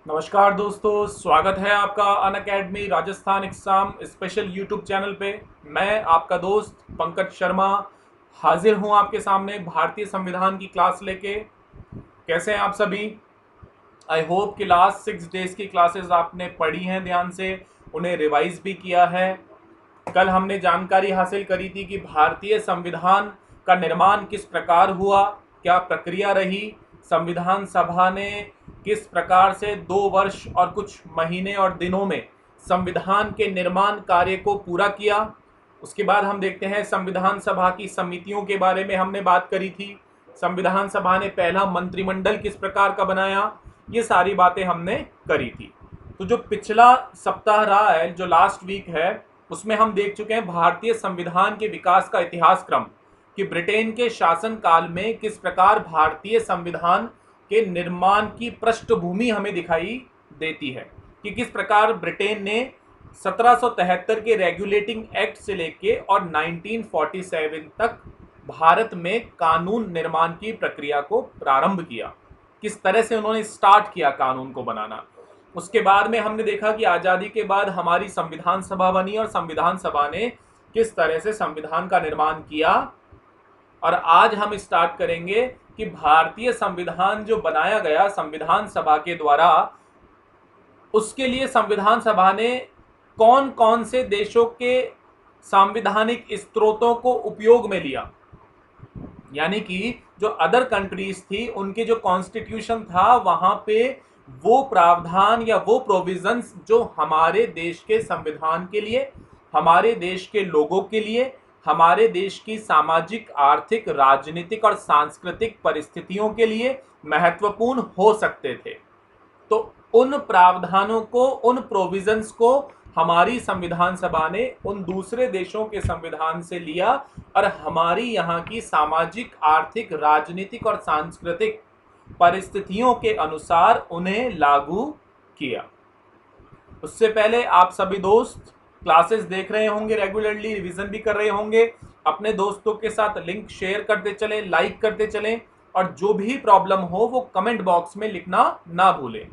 नमस्कार दोस्तों, स्वागत है आपका Unacademy Rajasthan exam special YouTube channel पे। मैं आपका दोस्त पंकज शर्मा हाजिर हूं आपके सामने भारतीय संविधान की क्लास लेके। कैसे हैं आप सभी? आई होप कि लास्ट 6 डेज की क्लासेस आपने पढ़ी हैं ध्यान से, उन्हें रिवाइज भी किया है। कल हमने जानकारी हासिल करी थी कि भारतीय संविधान का निर्माण किस प्रकार हुआ, क्या प्रक्रिया रही, संविधान सभा ने किस प्रकार से 2 वर्ष और कुछ महीने और दिनों में संविधान के निर्माण कार्य को पूरा किया। उसके बाद हम देखते हैं संविधान सभा की समितियों के बारे में हमने बात करी थी। संविधान सभा ने पहला मंत्रिमंडल किस प्रकार का बनाया, ये सारी बातें हमने करी थी। तो जो पिछला सप्ताह रहा है, जो लास्ट वीक है, उसमें हम देख चुके हैं भारतीय संविधान के विकास का इतिहास क्रम, कि ब्रिटेन के शासन काल में किस प्रकार भारतीय संविधान के निर्माण की पृष्ठभूमि हमें दिखाई देती है, कि किस प्रकार ब्रिटेन ने 1773 के रेगुलेटिंग एक्ट से लेके और 1947 तक भारत में कानून निर्माण की प्रक्रिया को प्रारंभ किया, किस तरह से उन्होंने स्टार्ट किया कानून को बनाना। उसके बाद में हमने देखा कि आज़ादी के बाद हमारी संविधान सभा बनी और संविधान सभा ने किस तरह से संविधान का निर्माण किया। और आज हम स्टार्ट करेंगे कि भारतीय संविधान जो बनाया गया संविधान सभा के द्वारा, उसके लिए संविधान सभा ने कौन कौन से देशों के संवैधानिक स्त्रोतों को उपयोग में लिया, यानी कि जो अदर कंट्रीज थी उनके जो कॉन्स्टिट्यूशन था वहां पे वो प्रावधान या वो प्रोविजंस जो हमारे देश के संविधान के लिए, हमारे देश के लोगों के लिए, हमारे देश की सामाजिक, आर्थिक, राजनीतिक और सांस्कृतिक परिस्थितियों के लिए महत्वपूर्ण हो सकते थे, तो उन प्रावधानों को, उन प्रोविजंस को हमारी संविधान सभा ने उन दूसरे देशों के संविधान से लिया और हमारी यहाँ की सामाजिक, आर्थिक, राजनीतिक और सांस्कृतिक परिस्थितियों के अनुसार उन्हें लागू किया। उससे पहले आप सभी दोस्त क्लासेस देख रहे होंगे, रेगुलरली रिवीजन भी कर रहे होंगे, अपने दोस्तों के साथ लिंक शेयर करते चलें, लाइक करते चलें, और जो भी प्रॉब्लम हो वो कमेंट बॉक्स में लिखना ना भूलें।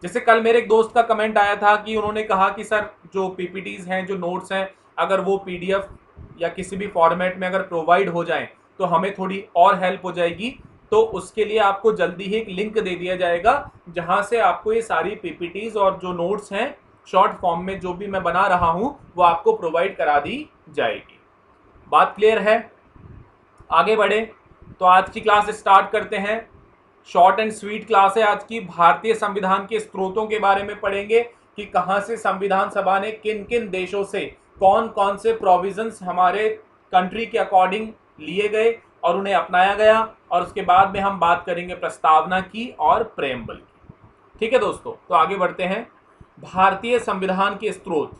जैसे कल मेरे एक दोस्त का कमेंट आया था कि उन्होंने कहा कि सर जो पीपीटीज हैं, जो नोट्स हैं, अगर वो पीडीएफ या किसी भी फॉर्मेट में अगर प्रोवाइड हो जाएं तो हमें थोड़ी और हेल्प हो जाएगी। तो उसके लिए आपको जल्दी ही एक लिंक दे दिया जाएगा जहां से आपको ये सारी पीपीटीज और जो नोट्स हैं शॉर्ट फॉर्म में जो भी मैं बना रहा हूं वो आपको प्रोवाइड करा दी जाएगी। बात क्लियर है? आगे बढ़े तो आज की क्लास स्टार्ट करते हैं। शॉर्ट एंड स्वीट क्लास है आज की। भारतीय संविधान के स्रोतों के बारे में पढ़ेंगे कि कहां से संविधान सभा ने किन किन देशों से कौन कौन से प्रोविजंस हमारे कंट्री के अकॉर्डिंग लिए गए और उन्हें अपनाया गया, और उसके बाद में हम बात करेंगे प्रस्तावना की और प्रेम्बल की। ठीक है दोस्तों, तो आगे बढ़ते हैं। भारतीय संविधान के स्रोत,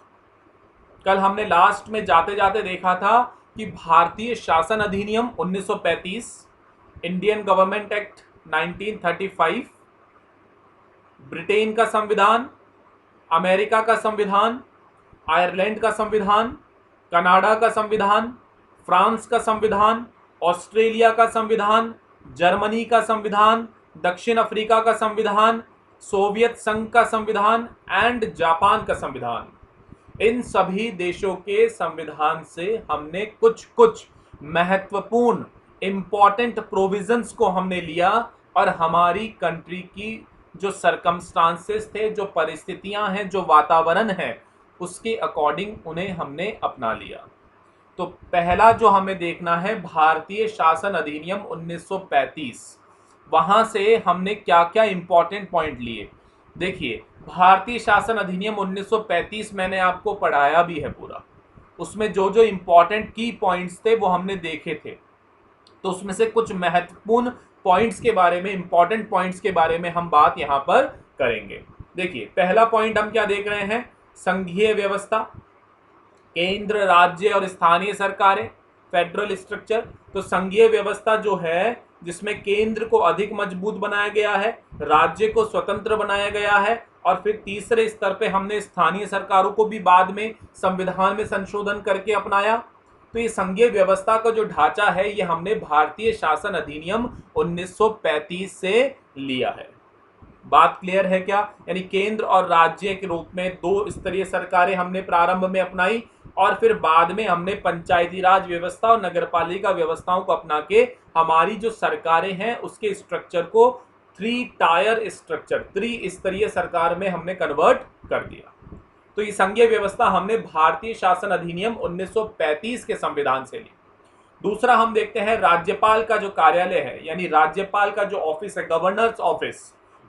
कल हमने लास्ट में जाते जाते देखा था कि भारतीय शासन अधिनियम 1935, इंडियन गवर्नमेंट एक्ट 1935, ब्रिटेन का संविधान, अमेरिका का संविधान, आयरलैंड का संविधान, कनाडा का संविधान, फ्रांस का संविधान, ऑस्ट्रेलिया का संविधान, जर्मनी का संविधान, दक्षिण अफ्रीका का संविधान, सोवियत संघ का संविधान एंड जापान का संविधान, इन सभी देशों के संविधान से हमने कुछ कुछ महत्वपूर्ण इंपॉर्टेंट प्रोविजंस को हमने लिया और हमारी कंट्री की जो सरकमस्टांसेस थे, जो परिस्थितियां हैं, जो वातावरण है, उसके अकॉर्डिंग उन्हें हमने अपना लिया। तो पहला जो हमें देखना है भारतीय शासन अधिनियम 1935, वहां से हमने क्या क्या इंपॉर्टेंट पॉइंट लिए। देखिए, भारतीय शासन अधिनियम 1935 मैंने आपको पढ़ाया भी है पूरा, उसमें जो जो इंपॉर्टेंट की पॉइंट्स थे वो हमने देखे थे। तो उसमें से कुछ महत्वपूर्ण पॉइंट्स के बारे में, इंपॉर्टेंट पॉइंट्स के बारे में हम बात यहां पर करेंगे। देखिए, पहला पॉइंट हम क्या देख रहे हैं, संघीय व्यवस्था, केंद्र, राज्य और स्थानीय सरकारें, फेडरल स्ट्रक्चर। तो संघीय व्यवस्था जो है जिसमें केंद्र को अधिक मजबूत बनाया गया है, राज्य को स्वतंत्र बनाया गया है, और फिर तीसरे स्तर पे हमने स्थानीय सरकारों को भी बाद में संविधान में संशोधन करके अपनाया। तो ये संघीय व्यवस्था का जो ढांचा है ये हमने भारतीय शासन अधिनियम 1935 से लिया है। बात क्लियर है क्या? यानी केंद्र और राज्य के रूप में दो स्तरीय सरकारें हमने प्रारंभ में अपनाई और फिर बाद में हमने पंचायती राज व्यवस्था और नगरपालिका व्यवस्थाओं को अपना के हमारी जो सरकारें हैं उसके स्ट्रक्चर को थ्री टायर स्ट्रक्चर, त्रिस्तरीय सरकार में हमने कन्वर्ट कर दिया। तो ये संघीय व्यवस्था हमने भारतीय शासन अधिनियम 1935 के संविधान से ली। दूसरा हम देखते हैं राज्यपाल का जो कार्यालय है, यानी राज्यपाल का जो ऑफिस है, गवर्नर्स ऑफिस,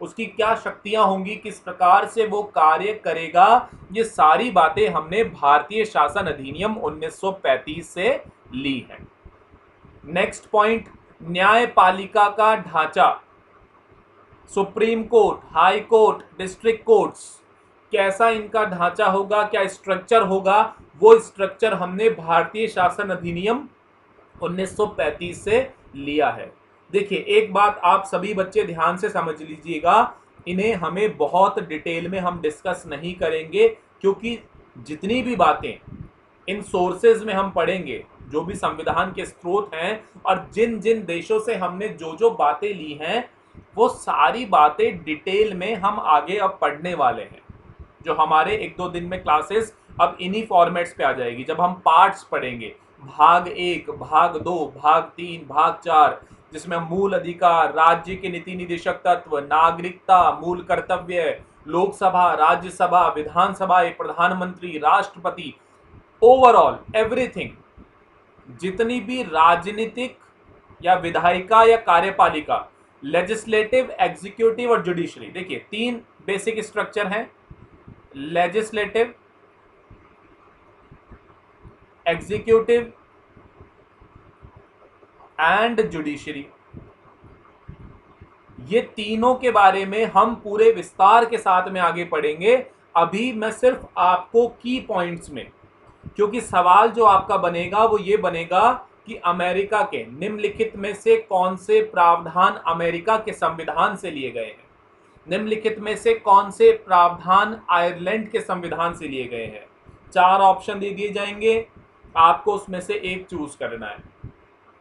उसकी क्या शक्तियां होंगी, किस प्रकार से वो कार्य करेगा, ये सारी बातें हमने भारतीय शासन अधिनियम 1935 से ली है। नेक्स्ट पॉइंट, न्यायपालिका का ढांचा, supreme court, high court, district courts, कैसा इनका ढांचा होगा, क्या स्ट्रक्चर होगा, वो स्ट्रक्चर हमने भारतीय शासन अधिनियम 1935 से लिया है। देखिए एक बात आप सभी बच्चे ध्यान से समझ लीजिएगा, इन्हें हमें बहुत डिटेल में हम डिस्कस नहीं करेंगे, क्योंकि जितनी भी बातें इन सोर्सेज में हम पढ़ेंगे, जो भी संविधान के स्रोत हैं और जिन जिन देशों से हमने जो जो बातें ली हैं, वो सारी बातें डिटेल में हम आगे अब पढ़ने वाले हैं। जो हमारे एक दो दिन में क्लासेस अब इन्हीं फॉर्मेट्स पे आ जाएगी, जब हम पार्ट्स पढ़ेंगे, भाग 1, भाग 2, भाग 3, भाग 4, जिसमें मूल अधिकार, राज्य के नीति निदेशक तत्व, नागरिकता, मूल कर्तव्य, लोकसभा, राज्यसभा, विधानसभा, प्रधानमंत्री, राष्ट्रपति, ओवरऑल एवरीथिंग, जितनी भी राजनीतिक या विधायिका या कार्यपालिका, लेजिस्लेटिव, एग्जीक्यूटिव और जुडिशरी, देखिए 3 बेसिक स्ट्रक्चर हैं, लेजिस्लेटिव, एग्जीक्यूटिव एंड जुडिशरी। ये तीनों के बारे में हम पूरे विस्तार के साथ में आगे पढ़ेंगे। अभी मैं सिर्फ आपको की पॉइंट्स में, क्योंकि सवाल जो आपका बनेगा वो ये बनेगा कि अमेरिका के निम्नलिखित में से कौन से प्रावधान अमेरिका के संविधान से लिए गए हैं, निम्नलिखित में से कौन से प्रावधान आयरलैंड के संविधान से लिए गए हैं। 4 ऑप्शन दे दिए जाएंगे, आपको उसमें से एक चूज करना है।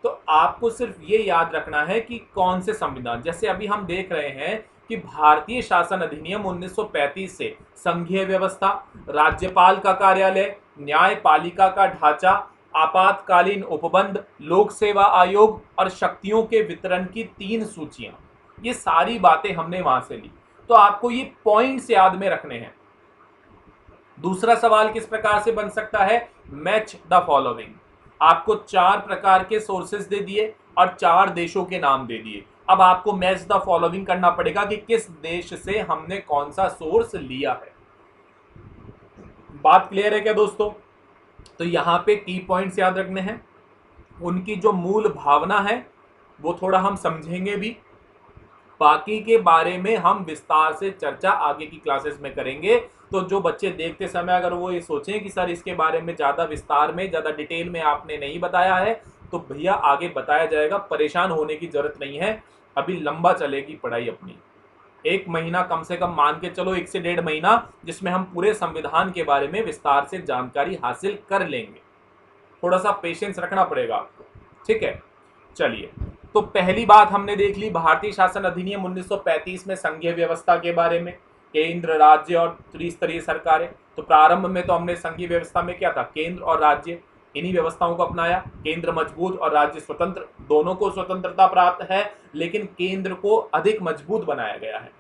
तो आपको सिर्फ ये याद रखना है कि कौन से संविधान, जैसे अभी हम देख रहे हैं कि भारतीय शासन अधिनियम 1935 से संघीय व्यवस्था, राज्यपाल का कार्यालय, न्यायपालिका का ढांचा, आपातकालीन उपबंध, लोक सेवा आयोग और शक्तियों के वितरण की 3 सूचियां, ये सारी बातें हमने वहां से ली। तो आपको ये पॉइंट्स याद में रखने हैं। दूसरा सवाल किस प्रकार से बन सकता है, मैच द फॉलोइंग। आपको 4 प्रकार के सोर्सेस दे दिए और 4 देशों के नाम दे दिए। अब आपको मैच द फॉलोइंग करना पड़ेगा कि किस देश से हमने कौन सा सोर्स लिया है। बात क्लियर है क्या दोस्तों? तो यहाँ पे की पॉइंट्स याद रखने हैं, उनकी जो मूल भावना है वो थोड़ा हम समझेंगे भी, बाकी के बारे में हम विस्तार से चर्चा आगे की क्लासेस में करेंगे। तो जो बच्चे देखते समय अगर वो ये सोचें कि सर इसके बारे में ज़्यादा विस्तार में, ज़्यादा डिटेल में आपने नहीं बताया है, तो भैया आगे बताया जाएगा, परेशान होने की ज़रूरत नहीं है। अभी लंबा चलेगी पढ़ाई अपनी, 1 महीना कम से कम मान के चलो, 1 से 1.5 महीना, जिसमें हम पूरे संविधान के बारे में विस्तार से जानकारी हासिल कर लेंगे। थोड़ा सा पेशेंस रखना पड़ेगा आपको, ठीक है। चलिए, तो पहली बात हमने देख ली भारतीय शासन अधिनियम 1935 में संघीय व्यवस्था के बारे में, केंद्र, राज्य और त्रिस्तरीय सरकारें। तो प्रारंभ में तो हमने संघीय व्यवस्था में क्या था, केंद्र और राज्य, इन्हीं व्यवस्थाओं को अपनाया। केंद्र मजबूत और राज्य स्वतंत्र, दोनों को स्वतंत्रता प्राप्त है, लेकिन केंद्र को अधिक मजबूत बनाया गया है।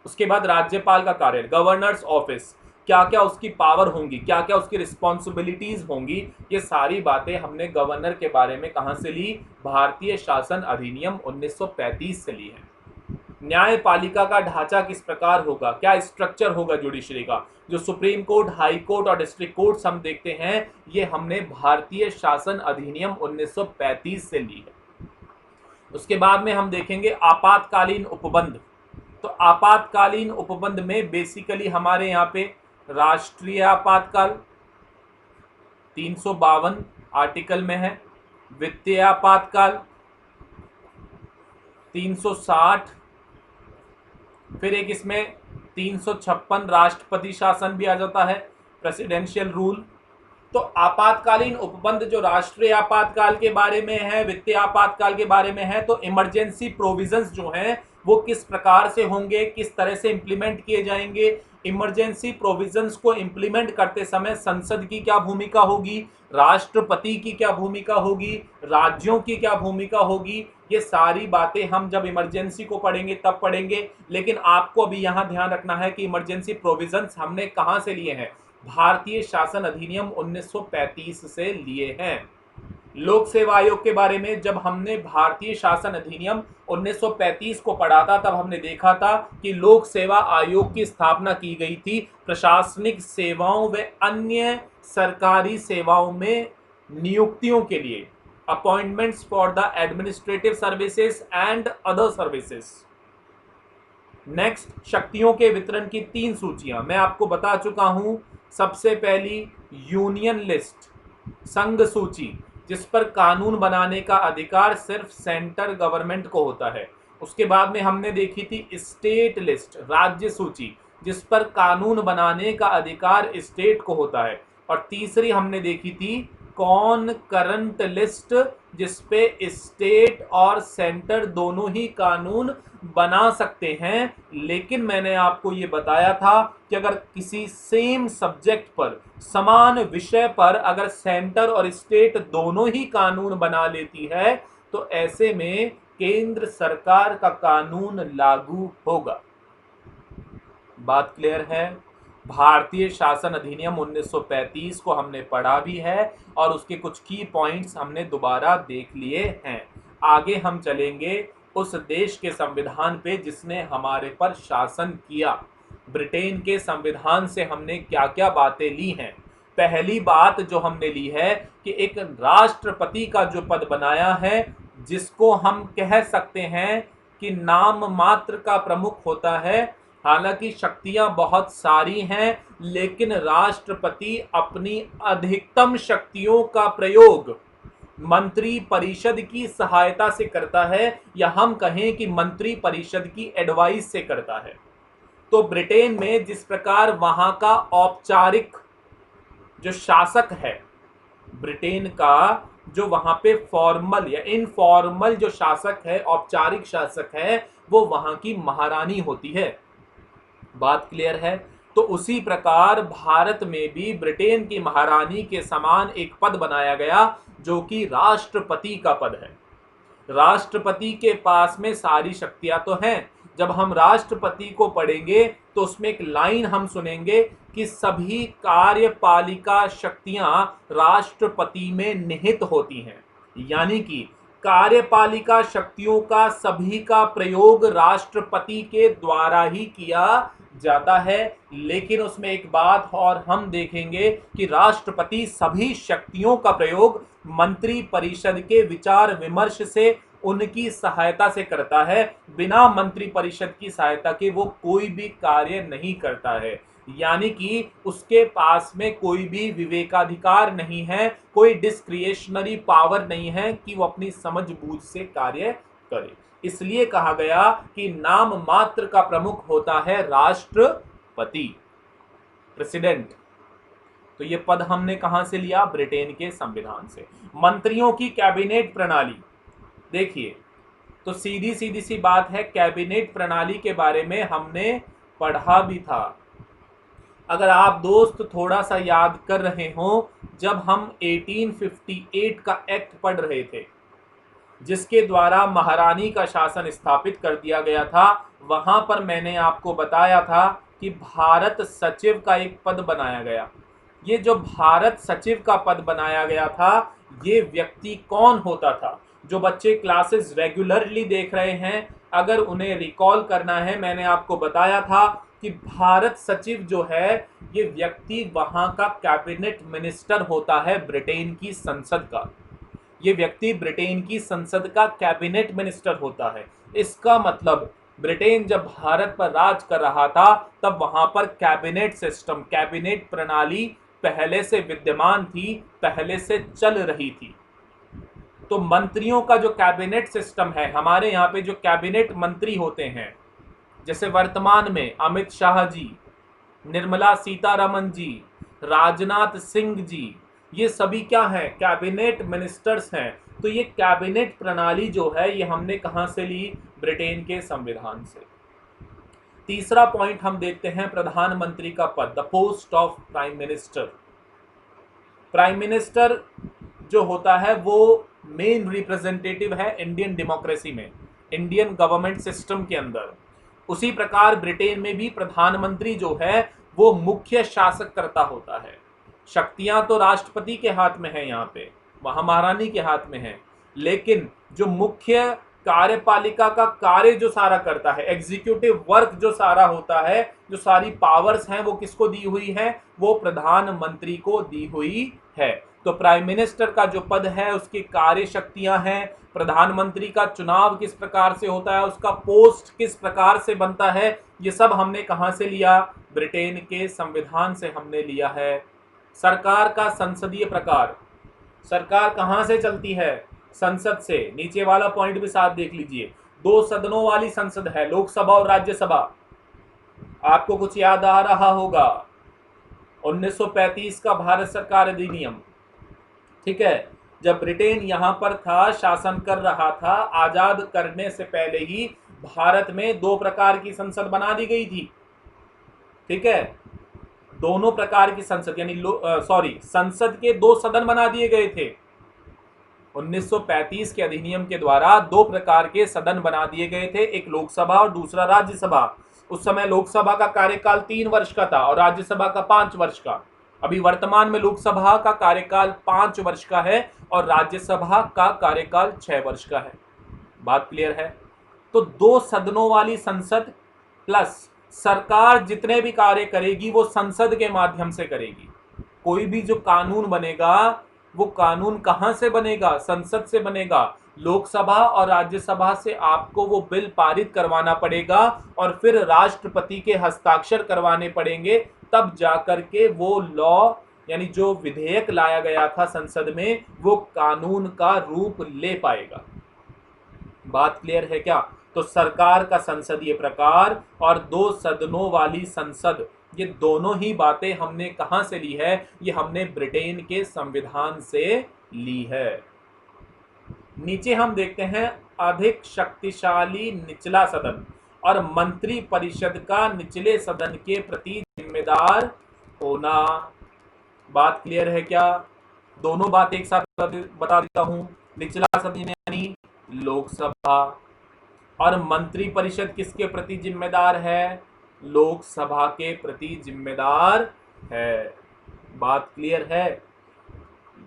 उसके बाद राज्यपाल का कार्य, गवर्नर्स ऑफिस, क्या क्या उसकी पावर होंगी, क्या क्या उसकी रिस्पॉन्सिबिलिटीज होंगी, ये सारी बातें हमने गवर्नर के बारे में कहां से ली, भारतीय शासन अधिनियम 1935 से ली है। न्यायपालिका का ढांचा किस प्रकार होगा, क्या स्ट्रक्चर होगा जुडिशरी का, जो सुप्रीम कोर्ट, हाई कोर्ट और डिस्ट्रिक्ट कोर्ट्स हम देखते हैं, ये हमने भारतीय शासन अधिनियम 1935 से ली है। उसके बाद में हम देखेंगे आपातकालीन उपबंध। तो आपातकालीन उपबंध में बेसिकली हमारे यहाँ पे राष्ट्रीय आपातकाल 352 आर्टिकल में है, वित्तीय आपातकाल 360, फिर एक इसमें 356 राष्ट्रपति शासन भी आ जाता है, प्रेसिडेंशियल रूल। तो आपातकालीन उपबंध जो राष्ट्रीय आपातकाल के बारे में है, वित्तीय आपातकाल के बारे में है, तो इमरजेंसी प्रोविजंस जो हैं वो किस प्रकार से होंगे, किस तरह से इंप्लीमेंट किए जाएंगे, इमरजेंसी प्रोविजंस को इंप्लीमेंट करते समय संसद की क्या भूमिका होगी, राष्ट्रपति की क्या भूमिका होगी, राज्यों की क्या भूमिका होगी, ये सारी बातें हम जब इमरजेंसी को पढ़ेंगे तब पढ़ेंगे। लेकिन आपको अभी यहां ध्यान रखना है कि इमरजेंसी प्रोविजंस हमने कहां से लिए हैं, भारतीय शासन अधिनियम 1935 से लिए हैं। लोक सेवा आयोग के बारे में जब हमने भारतीय शासन अधिनियम 1935 को पढ़ा था तब हमने देखा था कि लोक सेवा आयोग की स्थापना की गई थी प्रशासनिक सेवाओं व अन्य सरकारी सेवाओं में नियुक्तियों के लिए, appointments for the administrative services and other services. Next, शक्तियों के वितरण की 3 सूचियां मैं आपको बता चुका हूं। सबसे पहली यूनियन लिस्ट, संघ सूची, जिस पर कानून बनाने का अधिकार सिर्फ सेंट्रल गवर्नमेंट को होता है। उसके बाद में हमने देखी थी स्टेट लिस्ट, राज्य सूची, जिस पर कानून बनाने का अधिकार स्टेट को होता है। और तीसरी हमने देखी थी कॉनकरेंट लिस्ट, जिसपे स्टेट और सेंटर दोनों ही कानून बना सकते हैं। लेकिन मैंने आपको ये बताया था कि अगर किसी सेम सब्जेक्ट पर, समान विषय पर अगर सेंटर और स्टेट दोनों ही कानून बना लेती है तो ऐसे में केंद्र सरकार का कानून लागू होगा। बात क्लियर है? भारतीय शासन अधिनियम 1935 को हमने पढ़ा भी है और उसके कुछ की पॉइंट्स हमने दोबारा देख लिए हैं। आगे हम चलेंगे उस देश के संविधान पे जिसने हमारे पर शासन किया। ब्रिटेन के संविधान से हमने क्या क्या बातें ली हैं। पहली बात जो हमने ली है कि एक राष्ट्रपति का जो पद बनाया है, जिसको हम कह सकते हैं कि नाम मात्र का प्रमुख होता है। हालांकि शक्तियां बहुत सारी हैं, लेकिन राष्ट्रपति अपनी अधिकतम शक्तियों का प्रयोग मंत्री परिषद की सहायता से करता है, या हम कहें कि मंत्री परिषद की एडवाइस से करता है। तो ब्रिटेन में जिस प्रकार वहां का औपचारिक जो शासक है, ब्रिटेन का जो वहां पे फॉर्मल या इनफॉर्मल जो शासक है, औपचारिक शासक है, वो वहां की महारानी होती है। बात क्लियर है? तो उसी प्रकार भारत में भी ब्रिटेन की महारानी के समान एक पद बनाया गया जो कि राष्ट्रपति का पद है। राष्ट्रपति के पास में सारी शक्तियां तो हैं। जब हम राष्ट्रपति को पढ़ेंगे तो उसमें एक लाइन हम सुनेंगे कि सभी कार्यपालिका शक्तियां राष्ट्रपति में निहित होती हैं, यानी कि कार्यपालिका शक्तियों का सभी का प्रयोग राष्ट्रपति के द्वारा ही किया जाता है। लेकिन उसमें एक बात और हम देखेंगे कि राष्ट्रपति सभी शक्तियों का प्रयोग मंत्री परिषद के विचार विमर्श से, उनकी सहायता से करता है। बिना मंत्री परिषद की सहायता के वो कोई भी कार्य नहीं करता है, यानी कि उसके पास में कोई भी विवेकाधिकार नहीं है, कोई डिस्क्रिएशनरी पावर नहीं है कि वो अपनी समझ बूझ से कार्य करे। इसलिए कहा गया कि नाम मात्र का प्रमुख होता है राष्ट्रपति, प्रेसिडेंट। तो ये पद हमने कहां से लिया? ब्रिटेन के संविधान से। मंत्रियों की कैबिनेट प्रणाली देखिए, तो सीधी सीधी सी बात है, कैबिनेट प्रणाली के बारे में हमने पढ़ा भी था। अगर आप दोस्त थोड़ा सा याद कर रहे हो, जब हम 1858 का एक्ट पढ़ रहे थे जिसके द्वारा महारानी का शासन स्थापित कर दिया गया था, वहां पर मैंने आपको बताया था कि भारत सचिव का एक पद बनाया गया। ये जो भारत सचिव का पद बनाया गया था, ये व्यक्ति कौन होता था? जो बच्चे क्लासेस रेगुलरली देख रहे हैं, अगर उन्हें रिकॉल करना है, मैंने आपको बताया था कि भारत सचिव जो है, ये व्यक्ति वहां का कैबिनेट मिनिस्टर होता है ब्रिटेन की संसद का। ये व्यक्ति ब्रिटेन की संसद का कैबिनेट मिनिस्टर होता है। इसका मतलब ब्रिटेन जब भारत पर राज कर रहा था तब वहां पर कैबिनेट सिस्टम, कैबिनेट प्रणाली पहले से विद्यमान थी, पहले से चल रही थी। तो मंत्रियों का जो कैबिनेट सिस्टम है, हमारे यहाँ पे जो कैबिनेट मंत्री होते हैं, जैसे वर्तमान में अमित शाह जी, निर्मला सीतारमन जी, राजनाथ सिंह जी, ये सभी क्या हैं? कैबिनेट मिनिस्टर्स हैं। तो ये कैबिनेट प्रणाली जो है ये हमने कहां से ली? ब्रिटेन के संविधान से। तीसरा पॉइंट हम देखते हैं प्रधानमंत्री का पद, the post of prime minister. Prime minister जो होता है वो मेन रिप्रेजेंटेटिव है इंडियन डेमोक्रेसी में, इंडियन गवर्नमेंट सिस्टम के अंदर। उसी प्रकार ब्रिटेन में भी प्रधानमंत्री जो है वो मुख्य शासककर्ता होता है। शक्तियां तो राष्ट्रपति के हाथ में है, यहाँ पे महारानी के हाथ में है, लेकिन जो मुख्य कार्यपालिका का कार्य जो सारा करता है, एग्जीक्यूटिव वर्क जो सारा होता है, जो सारी पावर्स हैं वो किसको दी हुई है? वो प्रधानमंत्री को दी हुई है। तो प्राइम मिनिस्टर का जो पद है उसकी कार्य शक्तियां हैं, प्रधानमंत्री का चुनाव किस प्रकार से होता है, उसका पोस्ट किस प्रकार से बनता है, ये सब हमने कहां से लिया? ब्रिटेन के संविधान से हमने लिया है। सरकार का संसदीय प्रकार, सरकार कहां से चलती है? संसद से। नीचे वाला पॉइंट भी साथ देख लीजिए, 2 सदनों वाली संसद है, लोकसभा और राज्यसभा। आपको कुछ याद आ रहा होगा 1935 का भारत सरकार अधिनियम, ठीक है, जब ब्रिटेन यहां पर था, शासन कर रहा था, आजाद करने से पहले ही भारत में 2 प्रकार की संसद बना दी गई थी, ठीक है, दोनों प्रकार की संसद, यानी संसद के 2 सदन बना दिए गए थे। 1935 के अधिनियम के द्वारा 2 प्रकार के सदन बना दिए गए थे, एक लोकसभा और दूसरा राज्यसभा। उस समय लोकसभा का कार्यकाल 3 वर्ष का था और राज्यसभा का 5 वर्ष का। अभी वर्तमान में लोकसभा का कार्यकाल 5 वर्ष का है और राज्यसभा का कार्यकाल 6 वर्ष का है। बात क्लियर है? तो 2 सदनों वाली संसद प्लस सरकार जितने भी कार्य करेगी वो संसद के माध्यम से करेगी। कोई भी जो कानून बनेगा वो कानून कहां से बनेगा? संसद से बनेगा। लोकसभा और राज्यसभा से आपको वो बिल पारित करवाना पड़ेगा और फिर राष्ट्रपति के हस्ताक्षर करवाने पड़ेंगे, तब जाकर के वो लॉ यानी जो विधेयक लाया गया था संसद में वो कानून का रूप ले पाएगा। बात क्लियर है क्या? तो सरकार का संसदीय प्रकार और 2 सदनों वाली संसद, ये दोनों ही बातें हमने कहां से ली है? ये हमने ब्रिटेन के संविधान से ली है। नीचे हम देखते हैं अधिक शक्तिशाली निचला सदन और मंत्री परिषद का निचले सदन के प्रति जिम्मेदार होना। बात क्लियर है क्या? दोनों बात एक साथ बता देता हूं। निचला सदन यानी लोकसभा और मंत्री परिषद किसके प्रति जिम्मेदार है? लोकसभा के प्रति जिम्मेदार है। बात क्लियर है?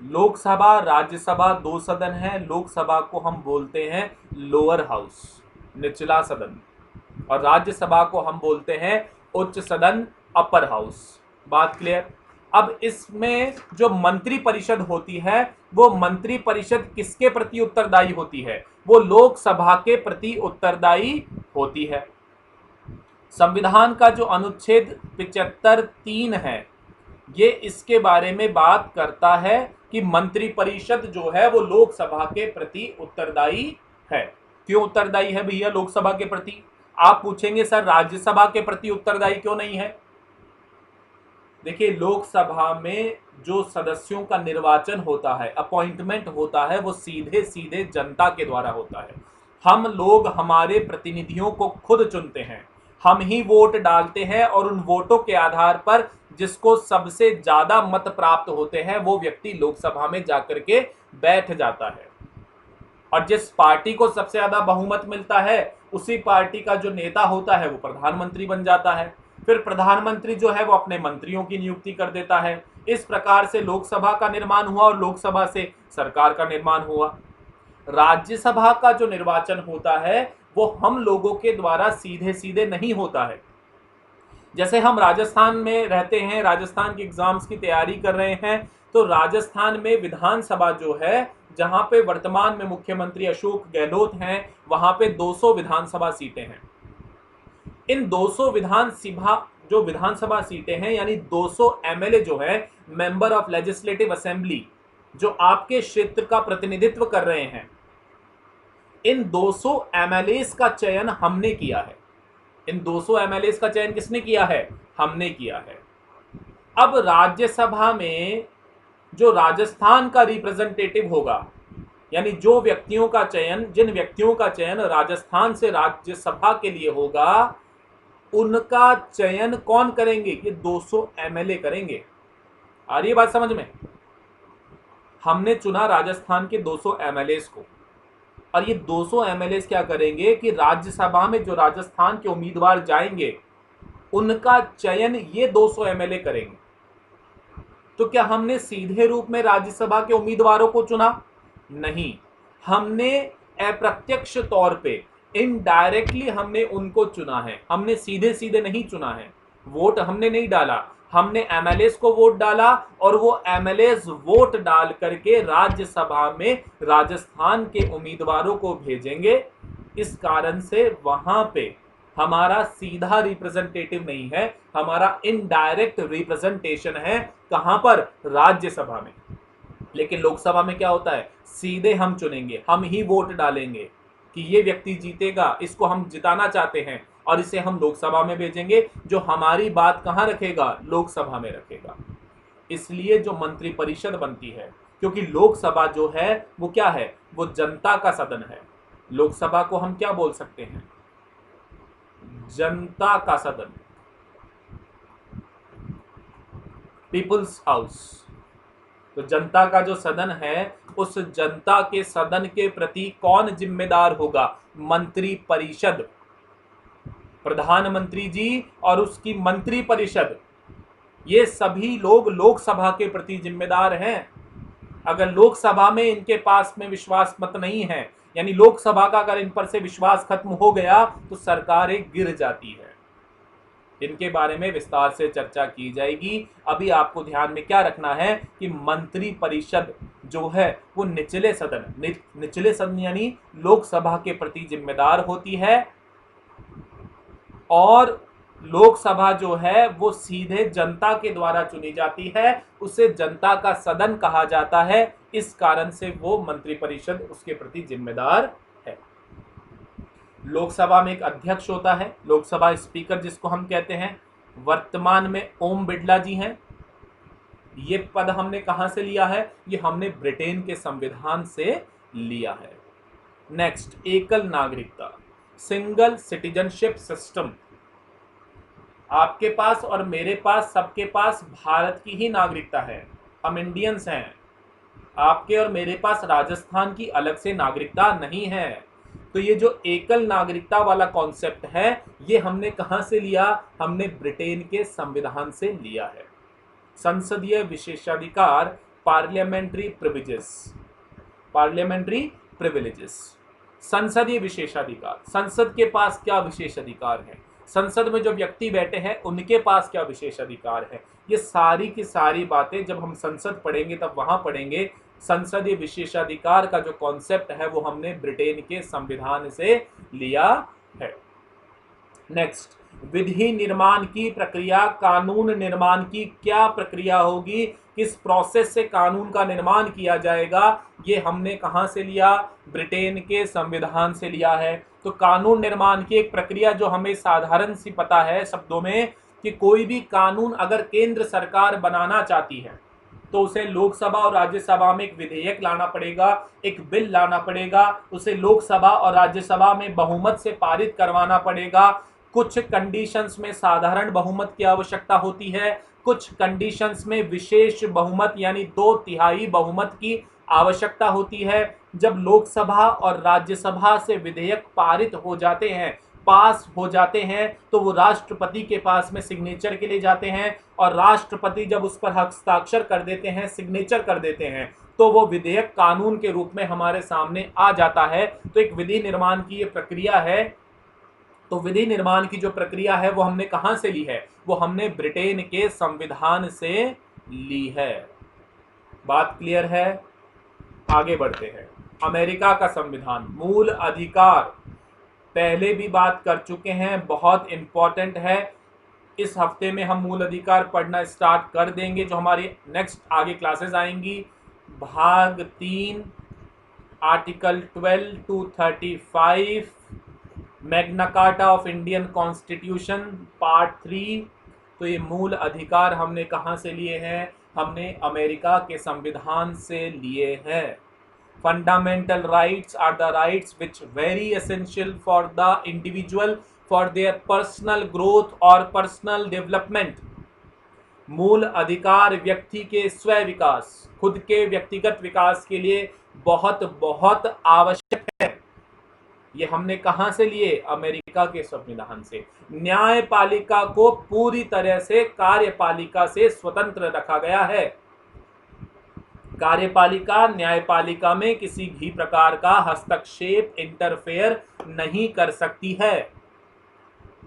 लोकसभा राज्यसभा 2 सदन है, लोकसभा को हम बोलते हैं लोअर हाउस, निचला सदन, और राज्यसभा को हम बोलते हैं उच्च सदन, अपर हाउस। बात क्लियर? अब इसमें जो मंत्री परिषद होती है वो मंत्री परिषद किसके प्रति उत्तरदायी होती है? वो लोकसभा के प्रति उत्तरदायी होती है। संविधान का जो अनुच्छेद 75(3) है ये इसके बारे में बात करता है कि मंत्री परिषद जो है वो लोकसभा के प्रति उत्तरदायी है। क्यों उत्तरदायी है भैया लोकसभा के प्रति? आप पूछेंगे सर राज्यसभा के प्रति उत्तरदायी क्यों नहीं है? देखिए, लोकसभा में जो सदस्यों का निर्वाचन होता है, अपॉइंटमेंट होता है, वो सीधे सीधे जनता के द्वारा होता है। हम लोग हमारे प्रतिनिधियों को खुद चुनते हैं, हम ही वोट डालते हैं और उन वोटों के आधार पर जिसको सबसे ज्यादा मत प्राप्त होते हैं वो व्यक्ति लोकसभा में जाकर के बैठ जाता है। और जिस पार्टी को सबसे ज्यादा बहुमत मिलता है उसी पार्टी का जो नेता होता है वो प्रधानमंत्री बन जाता है। फिर प्रधानमंत्री जो है वो अपने मंत्रियों की नियुक्ति कर देता है। इस प्रकार से लोकसभा का निर्माण हुआ और लोकसभा से सरकार का निर्माण हुआ। राज्यसभा का जो निर्वाचन होता है वो हम लोगों के द्वारा सीधे सीधे नहीं होता है। जैसे हम राजस्थान में रहते हैं, राजस्थान के एग्जाम्स की तैयारी कर रहे हैं, तो राजस्थान में विधानसभा जो है, जहां पे वर्तमान में मुख्यमंत्री अशोक गहलोत हैं, वहां पे 200 विधानसभा सीटें हैं। इन 200 विधानसभा सीटें हैं, यानी 200 एमएलए जो है, मेंबर ऑफ लेजिस्लेटिव असेंबली, जो आपके क्षेत्र का प्रतिनिधित्व कर रहे हैं, इन 200 एमएलए का चयन हमने किया है। इन 200 एमएलए का चयन किसने किया है? हमने किया है। अब राज्यसभा में जो राजस्थान का रिप्रेजेंटेटिव होगा, यानी जो व्यक्तियों का चयन, जिन व्यक्तियों का चयन राजस्थान से राज्यसभा के लिए होगा, उनका चयन कौन करेंगे? ये 200 एमएलए करेंगे। आ रही है बात समझ में? हमने चुना राजस्थान के 200 एमएलए को, और ये 200 एमएलए क्या करेंगे कि राज्यसभा में जो राजस्थान के उम्मीदवार जाएंगे उनका चयन ये 200 एमएलए करेंगे। तो क्या हमने सीधे रूप में राज्यसभा के उम्मीदवारों को चुना? नहीं, हमने अप्रत्यक्ष तौर पे, इनडायरेक्टली हमने उनको चुना है। हमने सीधे सीधे नहीं चुना है, वोट हमने नहीं डाला, हमने एमएलए को वोट डाला, और वो एमएलए वोट डाल करके राज्यसभा में राजस्थान के उम्मीदवारों को भेजेंगे। इस कारण से वहां पे हमारा सीधा रिप्रेजेंटेटिव नहीं है, हमारा इनडायरेक्ट रिप्रेजेंटेशन है। कहां पर? राज्यसभा में। लेकिन लोकसभा में क्या होता है? सीधे हम चुनेंगे, हम ही वोट डालेंगे कि ये व्यक्ति जीतेगा, इसको हम जिताना चाहते हैं, और इसे हम लोकसभा में भेजेंगे, जो हमारी बात कहां रखेगा? लोकसभा में रखेगा। इसलिए जो मंत्रिपरिषद बनती है, क्योंकि लोकसभा जो है वो क्या है? वो जनता का सदन है। लोकसभा को हम क्या बोल सकते हैं? जनता का सदन, पीपुल्स हाउस। तो जनता का जो सदन है, उस जनता के सदन के प्रति कौन जिम्मेदार होगा? मंत्रिपरिषद, प्रधानमंत्री जी और उसकी मंत्रिपरिषद, ये सभी लोग लोकसभा के प्रति जिम्मेदार हैं। अगर लोकसभा में इनके पास में विश्वास मत नहीं है, यानी लोकसभा का अगर इन पर से विश्वास खत्म हो गया, तो सरकारें गिर जाती है। इनके बारे में विस्तार से चर्चा की जाएगी। अभी आपको ध्यान में क्या रखना है कि मंत्रिपरिषद जो है वो निचले सदन यानी लोकसभा के प्रति जिम्मेदार होती है, और लोकसभा जो है वो सीधे जनता के द्वारा चुनी जाती है, उसे जनता का सदन कहा जाता है। इस कारण से वो मंत्रिपरिषद उसके प्रति जिम्मेदार है। लोकसभा में एक अध्यक्ष होता है, लोकसभा स्पीकर जिसको हम कहते हैं। वर्तमान में ओम बिड़ला जी हैं। ये पद हमने कहां से लिया है? ये हमने ब्रिटेन के संविधान से लिया है। नेक्स्ट, एकल नागरिकता, सिंगल सिटीजनशिप सिस्टम। आपके पास और मेरे पास, सबके पास भारत की ही नागरिकता है, हम इंडियंस हैं। आपके और मेरे पास राजस्थान की अलग से नागरिकता नहीं है। तो ये जो एकल नागरिकता वाला कॉन्सेप्ट है, ये हमने कहां से लिया? हमने ब्रिटेन के संविधान से लिया है। संसदीय विशेषाधिकार, पार्लियामेंट्री प्रिविलेजेस, संसदीय विशेषाधिकार। संसद के पास क्या विशेष अधिकार है? संसद में जो व्यक्ति बैठे हैं उनके पास क्या विशेष अधिकार है? ये सारी की सारी बातें जब हम संसद पढ़ेंगे तब वहां पढ़ेंगे। संसदीय विशेषाधिकार का जो कॉन्सेप्ट है वो हमने ब्रिटेन के संविधान से लिया है। नेक्स्ट, विधि निर्माण की प्रक्रिया, कानून निर्माण की क्या प्रक्रिया होगी, किस प्रोसेस से कानून का निर्माण किया जाएगा, ये हमने कहां से लिया? ब्रिटेन के संविधान से लिया है। तो कानून निर्माण की एक प्रक्रिया जो हमें साधारण सी पता है शब्दों में, कि कोई भी कानून अगर केंद्र सरकार बनाना चाहती है तो उसे लोकसभा और राज्यसभा में एक विधेयक लाना पड़ेगा, एक बिल लाना पड़ेगा, उसे लोकसभा और राज्यसभा में बहुमत से पारित करवाना पड़ेगा। कुछ कंडीशंस में साधारण बहुमत की आवश्यकता होती है, कुछ कंडीशंस में विशेष बहुमत यानी 2/3 बहुमत की आवश्यकता होती है। जब लोकसभा और राज्यसभा से विधेयक पारित हो जाते हैं, पास हो जाते हैं, तो वो राष्ट्रपति के पास में सिग्नेचर के लिए जाते हैं, और राष्ट्रपति जब उस पर हस्ताक्षर कर देते हैं, सिग्नेचर कर देते हैं, तो वो विधेयक कानून के रूप में हमारे सामने आ जाता है। तो एक विधि निर्माण की ये प्रक्रिया है। तो विधि निर्माण की जो प्रक्रिया है वो हमने कहां से ली है? वो हमने ब्रिटेन के संविधान से ली है। बात क्लियर है? आगे बढ़ते हैं। अमेरिका का संविधान, मूल अधिकार, पहले भी बात कर चुके हैं, बहुत इंपॉर्टेंट है। इस हफ्ते में हम मूल अधिकार पढ़ना स्टार्ट कर देंगे, जो हमारी नेक्स्ट आगे क्लासेस आएंगी। भाग 3, article 12 to 35, Magna carta of Indian constitution, part 3। तो ये मूल अधिकार हमने कहाँ से लिए हैं? हमने अमेरिका के संविधान से लिए हैं। Fundamental rights are the rights which very essential for the individual for their personal growth or personal development. मूल अधिकार व्यक्ति के स्व विकास, खुद के व्यक्तिगत विकास के लिए बहुत बहुत आवश्यक है। ये हमने कहां से लिए? अमेरिका के संविधान से। न्यायपालिका को पूरी तरह से कार्यपालिका से स्वतंत्र रखा गया है। कार्यपालिका न्यायपालिका में किसी भी प्रकार का हस्तक्षेप, इंटरफेयर नहीं कर सकती है।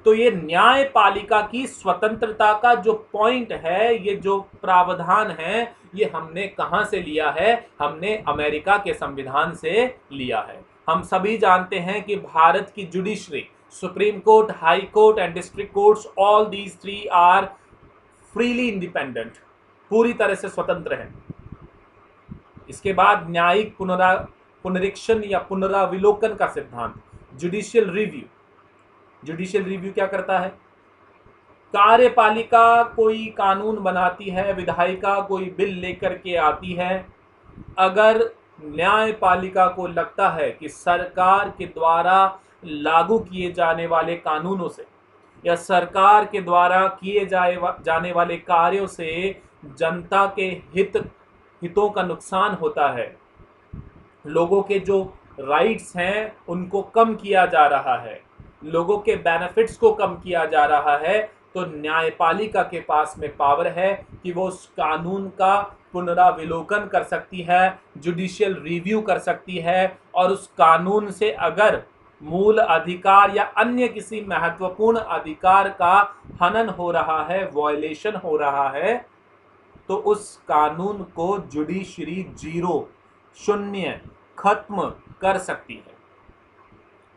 तो ये न्यायपालिका की स्वतंत्रता का जो पॉइंट है, ये जो प्रावधान है, ये हमने कहां से लिया है? हमने अमेरिका के संविधान से लिया है। हम सभी जानते हैं कि भारत की judiciary, supreme court, high court and district courts, all these three are freely independent, पूरी तरह से स्वतंत्र हैं। इसके बाद न्यायिक पुनरीक्षण या पुनराविलोकन का सिद्धांत, जुडिशियल रिव्यू। जुडिशियल रिव्यू क्या करता है? कार्यपालिका कोई कानून बनाती है, विधायिका कोई बिल लेकर के आती है। अगर न्यायपालिका को लगता है कि सरकार के द्वारा लागू किए जाने वाले कानूनों से या सरकार के द्वारा किए जाने वाले कार्यों से जनता के हितों का नुकसान होता है, लोगों के जो राइट्स हैं उनको कम किया जा रहा है, लोगों के बेनिफिट्स को कम किया जा रहा है, तो न्यायपालिका के पास में पावर है कि वो उस कानून का पुनराविलोकन कर सकती है, जुडिशियल रिव्यू कर सकती है, और उस कानून से अगर मूल अधिकार या अन्य किसी महत्वपूर्ण अधिकार का हनन हो रहा है, वॉयलेशन हो रहा है, तो उस कानून को जुडिशरी जीरो, शून्य, खत्म कर सकती है।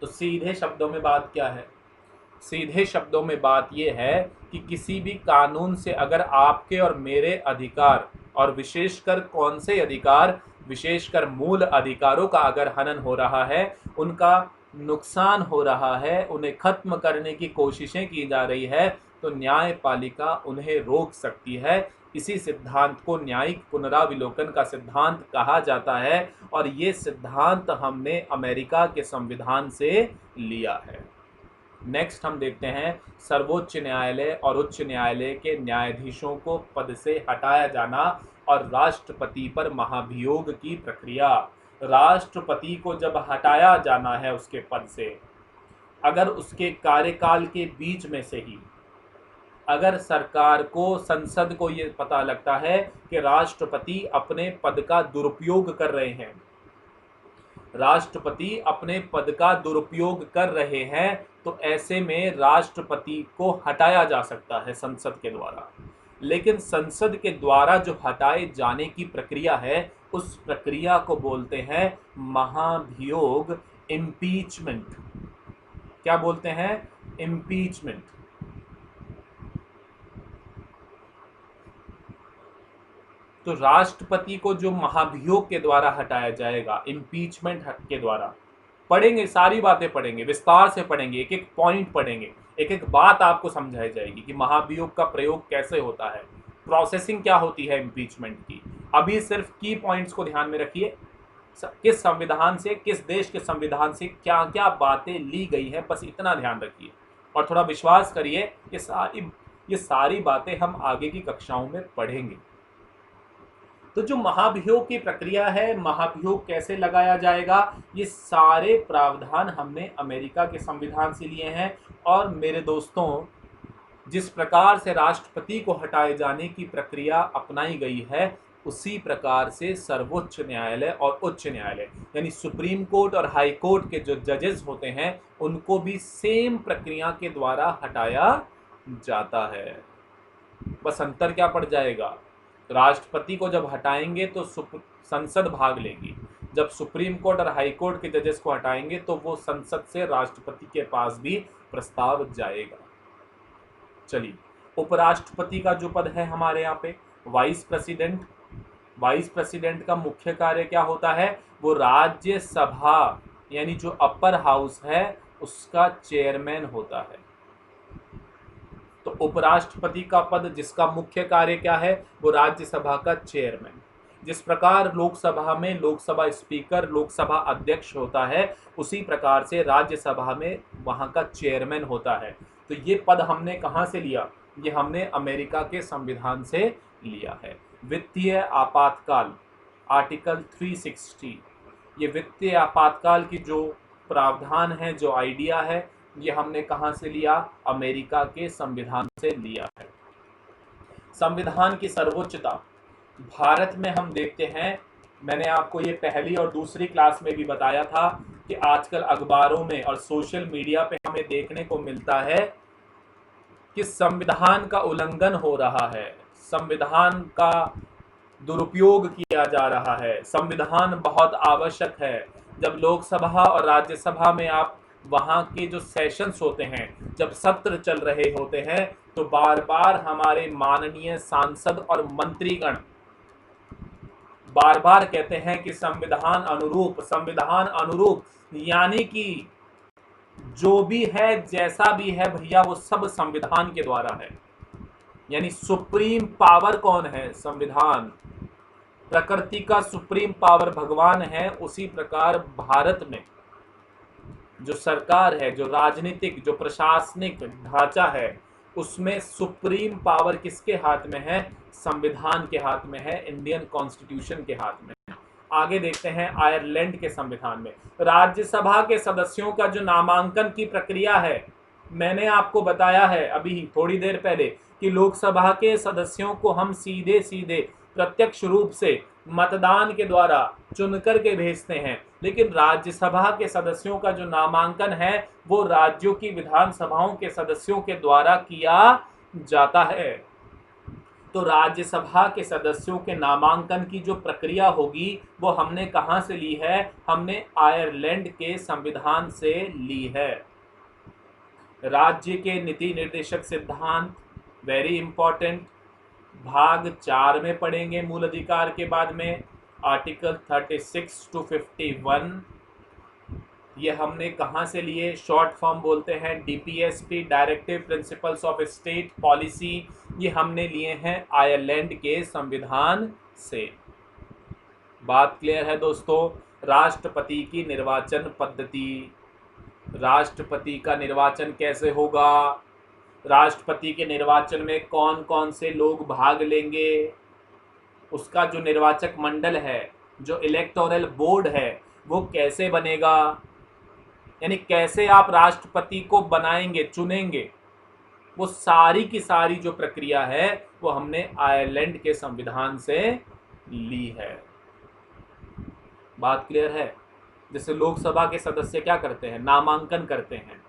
तो सीधे शब्दों में बात क्या है? सीधे शब्दों में बात यह है कि किसी भी कानून से अगर आपके और मेरे अधिकार, और विशेषकर कौन से अधिकार, विशेषकर मूल अधिकारों का अगर हनन हो रहा है, उनका नुकसान हो रहा है, उन्हें खत्म करने की कोशिशें की जा रही है, तो न्यायपालिका उन्हें रोक सकती है। इसी सिद्धांत को न्यायिक पुनराविलोकन का सिद्धांत कहा जाता है, और ये सिद्धांत हमने अमेरिका के संविधान से लिया है। नेक्स्ट हम देखते हैं सर्वोच्च न्यायालय और उच्च न्यायालय के न्यायाधीशों को पद से हटाया जाना और राष्ट्रपति पर महाभियोग की प्रक्रिया। राष्ट्रपति को जब हटाया जाना है उसके पद से, अगर उसके कार्यकाल के बीच में से ही अगर सरकार को, संसद को ये पता लगता है कि राष्ट्रपति अपने पद का दुरुपयोग कर रहे हैं, राष्ट्रपति अपने पद का दुरुपयोग कर रहे हैं, तो ऐसे में राष्ट्रपति को हटाया जा सकता है संसद के द्वारा। लेकिन संसद के द्वारा जो हटाए जाने की प्रक्रिया है, उस प्रक्रिया को बोलते हैं महाभियोग, इम्पीचमेंट। क्या बोलते हैं? इम्पीचमेंट। तो राष्ट्रपति को जो महाभियोग के द्वारा हटाया जाएगा, इम्पीचमेंट के द्वारा, पढ़ेंगे, सारी बातें पढ़ेंगे, विस्तार से पढ़ेंगे, एक एक पॉइंट पढ़ेंगे, एक एक बात आपको समझाई जाएगी कि महाभियोग का प्रयोग कैसे होता है, प्रोसेसिंग क्या होती है इम्पीचमेंट की। अभी सिर्फ की पॉइंट्स को ध्यान में रखिए, किस संविधान से, किस देश के संविधान से क्या क्या बातें ली गई हैं, बस इतना ध्यान रखिए। और थोड़ा विश्वास करिए, ये सारी बातें हम आगे की कक्षाओं में पढ़ेंगे। तो जो महाभियोग की प्रक्रिया है, महाभियोग कैसे लगाया जाएगा, ये सारे प्रावधान हमने अमेरिका के संविधान से लिए हैं। और मेरे दोस्तों, जिस प्रकार से राष्ट्रपति को हटाए जाने की प्रक्रिया अपनाई गई है, उसी प्रकार से सर्वोच्च न्यायालय और उच्च न्यायालय यानी सुप्रीम कोर्ट और हाई कोर्ट के जो जजेस होते हैं, उनको भी सेम प्रक्रिया के द्वारा हटाया जाता है। बस अंतर क्या पड़ जाएगा? राष्ट्रपति को जब हटाएंगे तो संसद भाग लेगी, जब सुप्रीम कोर्ट और हाई कोर्ट के जजेस को हटाएंगे तो वो संसद से राष्ट्रपति के पास भी प्रस्ताव जाएगा। चलिए, उपराष्ट्रपति का जो पद है हमारे यहाँ पे, वाइस प्रेसिडेंट। वाइस प्रेसिडेंट का मुख्य कार्य क्या होता है? वो राज्यसभा यानी जो अपर हाउस है उसका चेयरमैन होता है। तो उपराष्ट्रपति का पद, जिसका मुख्य कार्य क्या है? वो राज्यसभा का चेयरमैन। जिस प्रकार लोकसभा में लोकसभा स्पीकर लोकसभा अध्यक्ष होता है, उसी प्रकार से राज्यसभा में वहाँ का चेयरमैन होता है। तो ये पद हमने कहाँ से लिया? ये हमने अमेरिका के संविधान से लिया है। वित्तीय आपातकाल आर्टिकल 360, ये वित्तीय आपातकाल की जो प्रावधान है, जो आइडिया है, ये हमने कहाँ से लिया? अमेरिका के संविधान से लिया है। संविधान की सर्वोच्चता भारत में हम देखते हैं, मैंने आपको ये पहली और दूसरी क्लास में भी बताया था कि आजकल अखबारों में और सोशल मीडिया पे हमें देखने को मिलता है कि संविधान का उल्लंघन हो रहा है, संविधान का दुरुपयोग किया जा रहा है। संविधान बहुत आवश्यक है। जब लोकसभा और राज्यसभा में आप वहाँ के जो सेशंस होते हैं, जब सत्र चल रहे होते हैं, तो बार बार हमारे माननीय सांसद और मंत्रीगण बार बार कहते हैं कि संविधान अनुरूप, संविधान अनुरूप, यानी कि जो भी है, जैसा भी है भैया, वो सब संविधान के द्वारा है। यानी सुप्रीम पावर कौन है? संविधान। प्रकृति का सुप्रीम पावर भगवान है, उसी प्रकार भारत में जो सरकार है, जो राजनीतिक, जो प्रशासनिक ढांचा है, उसमें सुप्रीम पावर किसके हाथ में है? संविधान के हाथ में है, इंडियन कॉन्स्टिट्यूशन के हाथ में है। आगे देखते हैं आयरलैंड के संविधान में राज्यसभा के सदस्यों का जो नामांकन की प्रक्रिया है, मैंने आपको बताया है अभी थोड़ी देर पहले कि लोकसभा के सदस्यों को हम सीधे सीधे प्रत्यक्ष रूप से मतदान के द्वारा चुन करके भेजते हैं, लेकिन राज्यसभा के सदस्यों का जो नामांकन है वो राज्यों की विधानसभाओं के सदस्यों के द्वारा किया जाता है। तो राज्यसभा के सदस्यों के नामांकन की जो प्रक्रिया होगी वो हमने कहाँ से ली है? हमने आयरलैंड के संविधान से ली है। राज्य के नीति निर्देशक सिद्धांत, वेरी इंपॉर्टेंट, भाग 4 में पढ़ेंगे मूल अधिकार के बाद में, आर्टिकल 36 to 51। ये हमने कहाँ से लिए? शॉर्ट फॉर्म बोलते हैं DPSP, directive principles of state policy. ये हमने लिए हैं आयरलैंड के संविधान से। बात क्लियर है दोस्तों? राष्ट्रपति की निर्वाचन पद्धति, राष्ट्रपति का निर्वाचन कैसे होगा, राष्ट्रपति के निर्वाचन में कौन कौन से लोग भाग लेंगे, उसका जो निर्वाचक मंडल है, जो इलेक्टोरल बोर्ड है, वो कैसे बनेगा, यानी कैसे आप राष्ट्रपति को बनाएंगे, चुनेंगे, वो सारी की सारी जो प्रक्रिया है वो हमने आयरलैंड के संविधान से ली है। बात क्लियर है? जैसे लोकसभा के सदस्य क्या करते हैं? नामांकन करते हैं,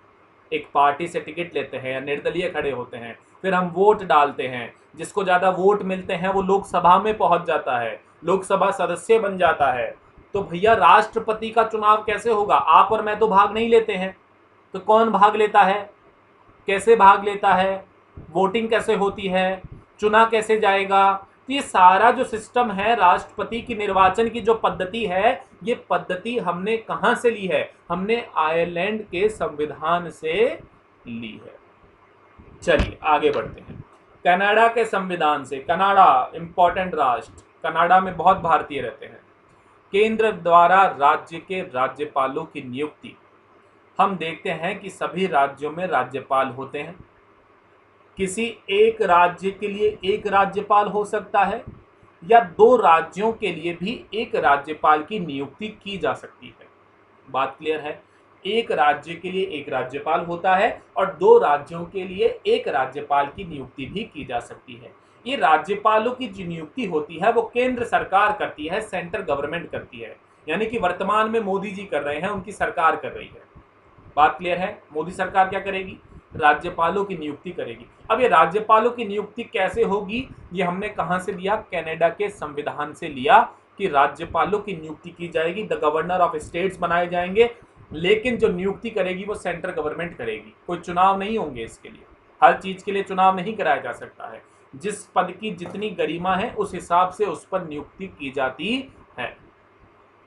एक पार्टी से टिकट लेते हैं या निर्दलीय खड़े होते हैं, फिर हम वोट डालते हैं, जिसको ज़्यादा वोट मिलते हैं वो लोकसभा में पहुंच जाता है, लोकसभा सदस्य बन जाता है। तो भैया राष्ट्रपति का चुनाव कैसे होगा? आप और मैं तो भाग नहीं लेते हैं, तो कौन भाग लेता है? कैसे भाग लेता है? वोटिंग कैसे होती है? चुना कैसे जाएगा? तो ये सारा जो सिस्टम है, राष्ट्रपति की निर्वाचन की जो पद्धति है, ये पद्धति हमने कहाँ से ली है? हमने आयरलैंड के संविधान से ली है। चलिए आगे बढ़ते हैं कनाडा के संविधान से। कनाडा इंपॉर्टेंट राष्ट्र, कनाडा में बहुत भारतीय रहते हैं। केंद्र द्वारा राज्य के राज्यपालों की नियुक्ति, हम देखते हैं कि सभी राज्यों में राज्यपाल होते हैं। किसी एक राज्य के लिए एक राज्यपाल हो सकता है या दो राज्यों के लिए भी एक राज्यपाल की नियुक्ति की जा सकती है। बात क्लियर है? एक राज्य के लिए एक राज्यपाल होता है और दो राज्यों के लिए एक राज्यपाल की नियुक्ति भी की जा सकती है। ये राज्यपालों की जो नियुक्ति होती है वो केंद्र सरकार करती है, सेंट्रल गवर्नमेंट करती है, यानी कि वर्तमान में मोदी जी कर रहे हैं, उनकी सरकार कर रही है। बात क्लियर है? मोदी सरकार क्या करेगी? राज्यपालों की नियुक्ति करेगी। अब ये राज्यपालों की नियुक्ति कैसे होगी? ये हमने कहाँ से लिया? कनाडा के संविधान से लिया कि राज्यपालों की नियुक्ति की जाएगी, द गवर्नर ऑफ स्टेट्स बनाए जाएंगे, लेकिन जो नियुक्ति करेगी वो सेंट्रल गवर्नमेंट करेगी। कोई चुनाव नहीं होंगे इसके लिए, हर चीज के लिए चुनाव नहीं कराया जा सकता है। जिस पद की जितनी गरिमा है उस हिसाब से उस पर नियुक्ति की जाती है।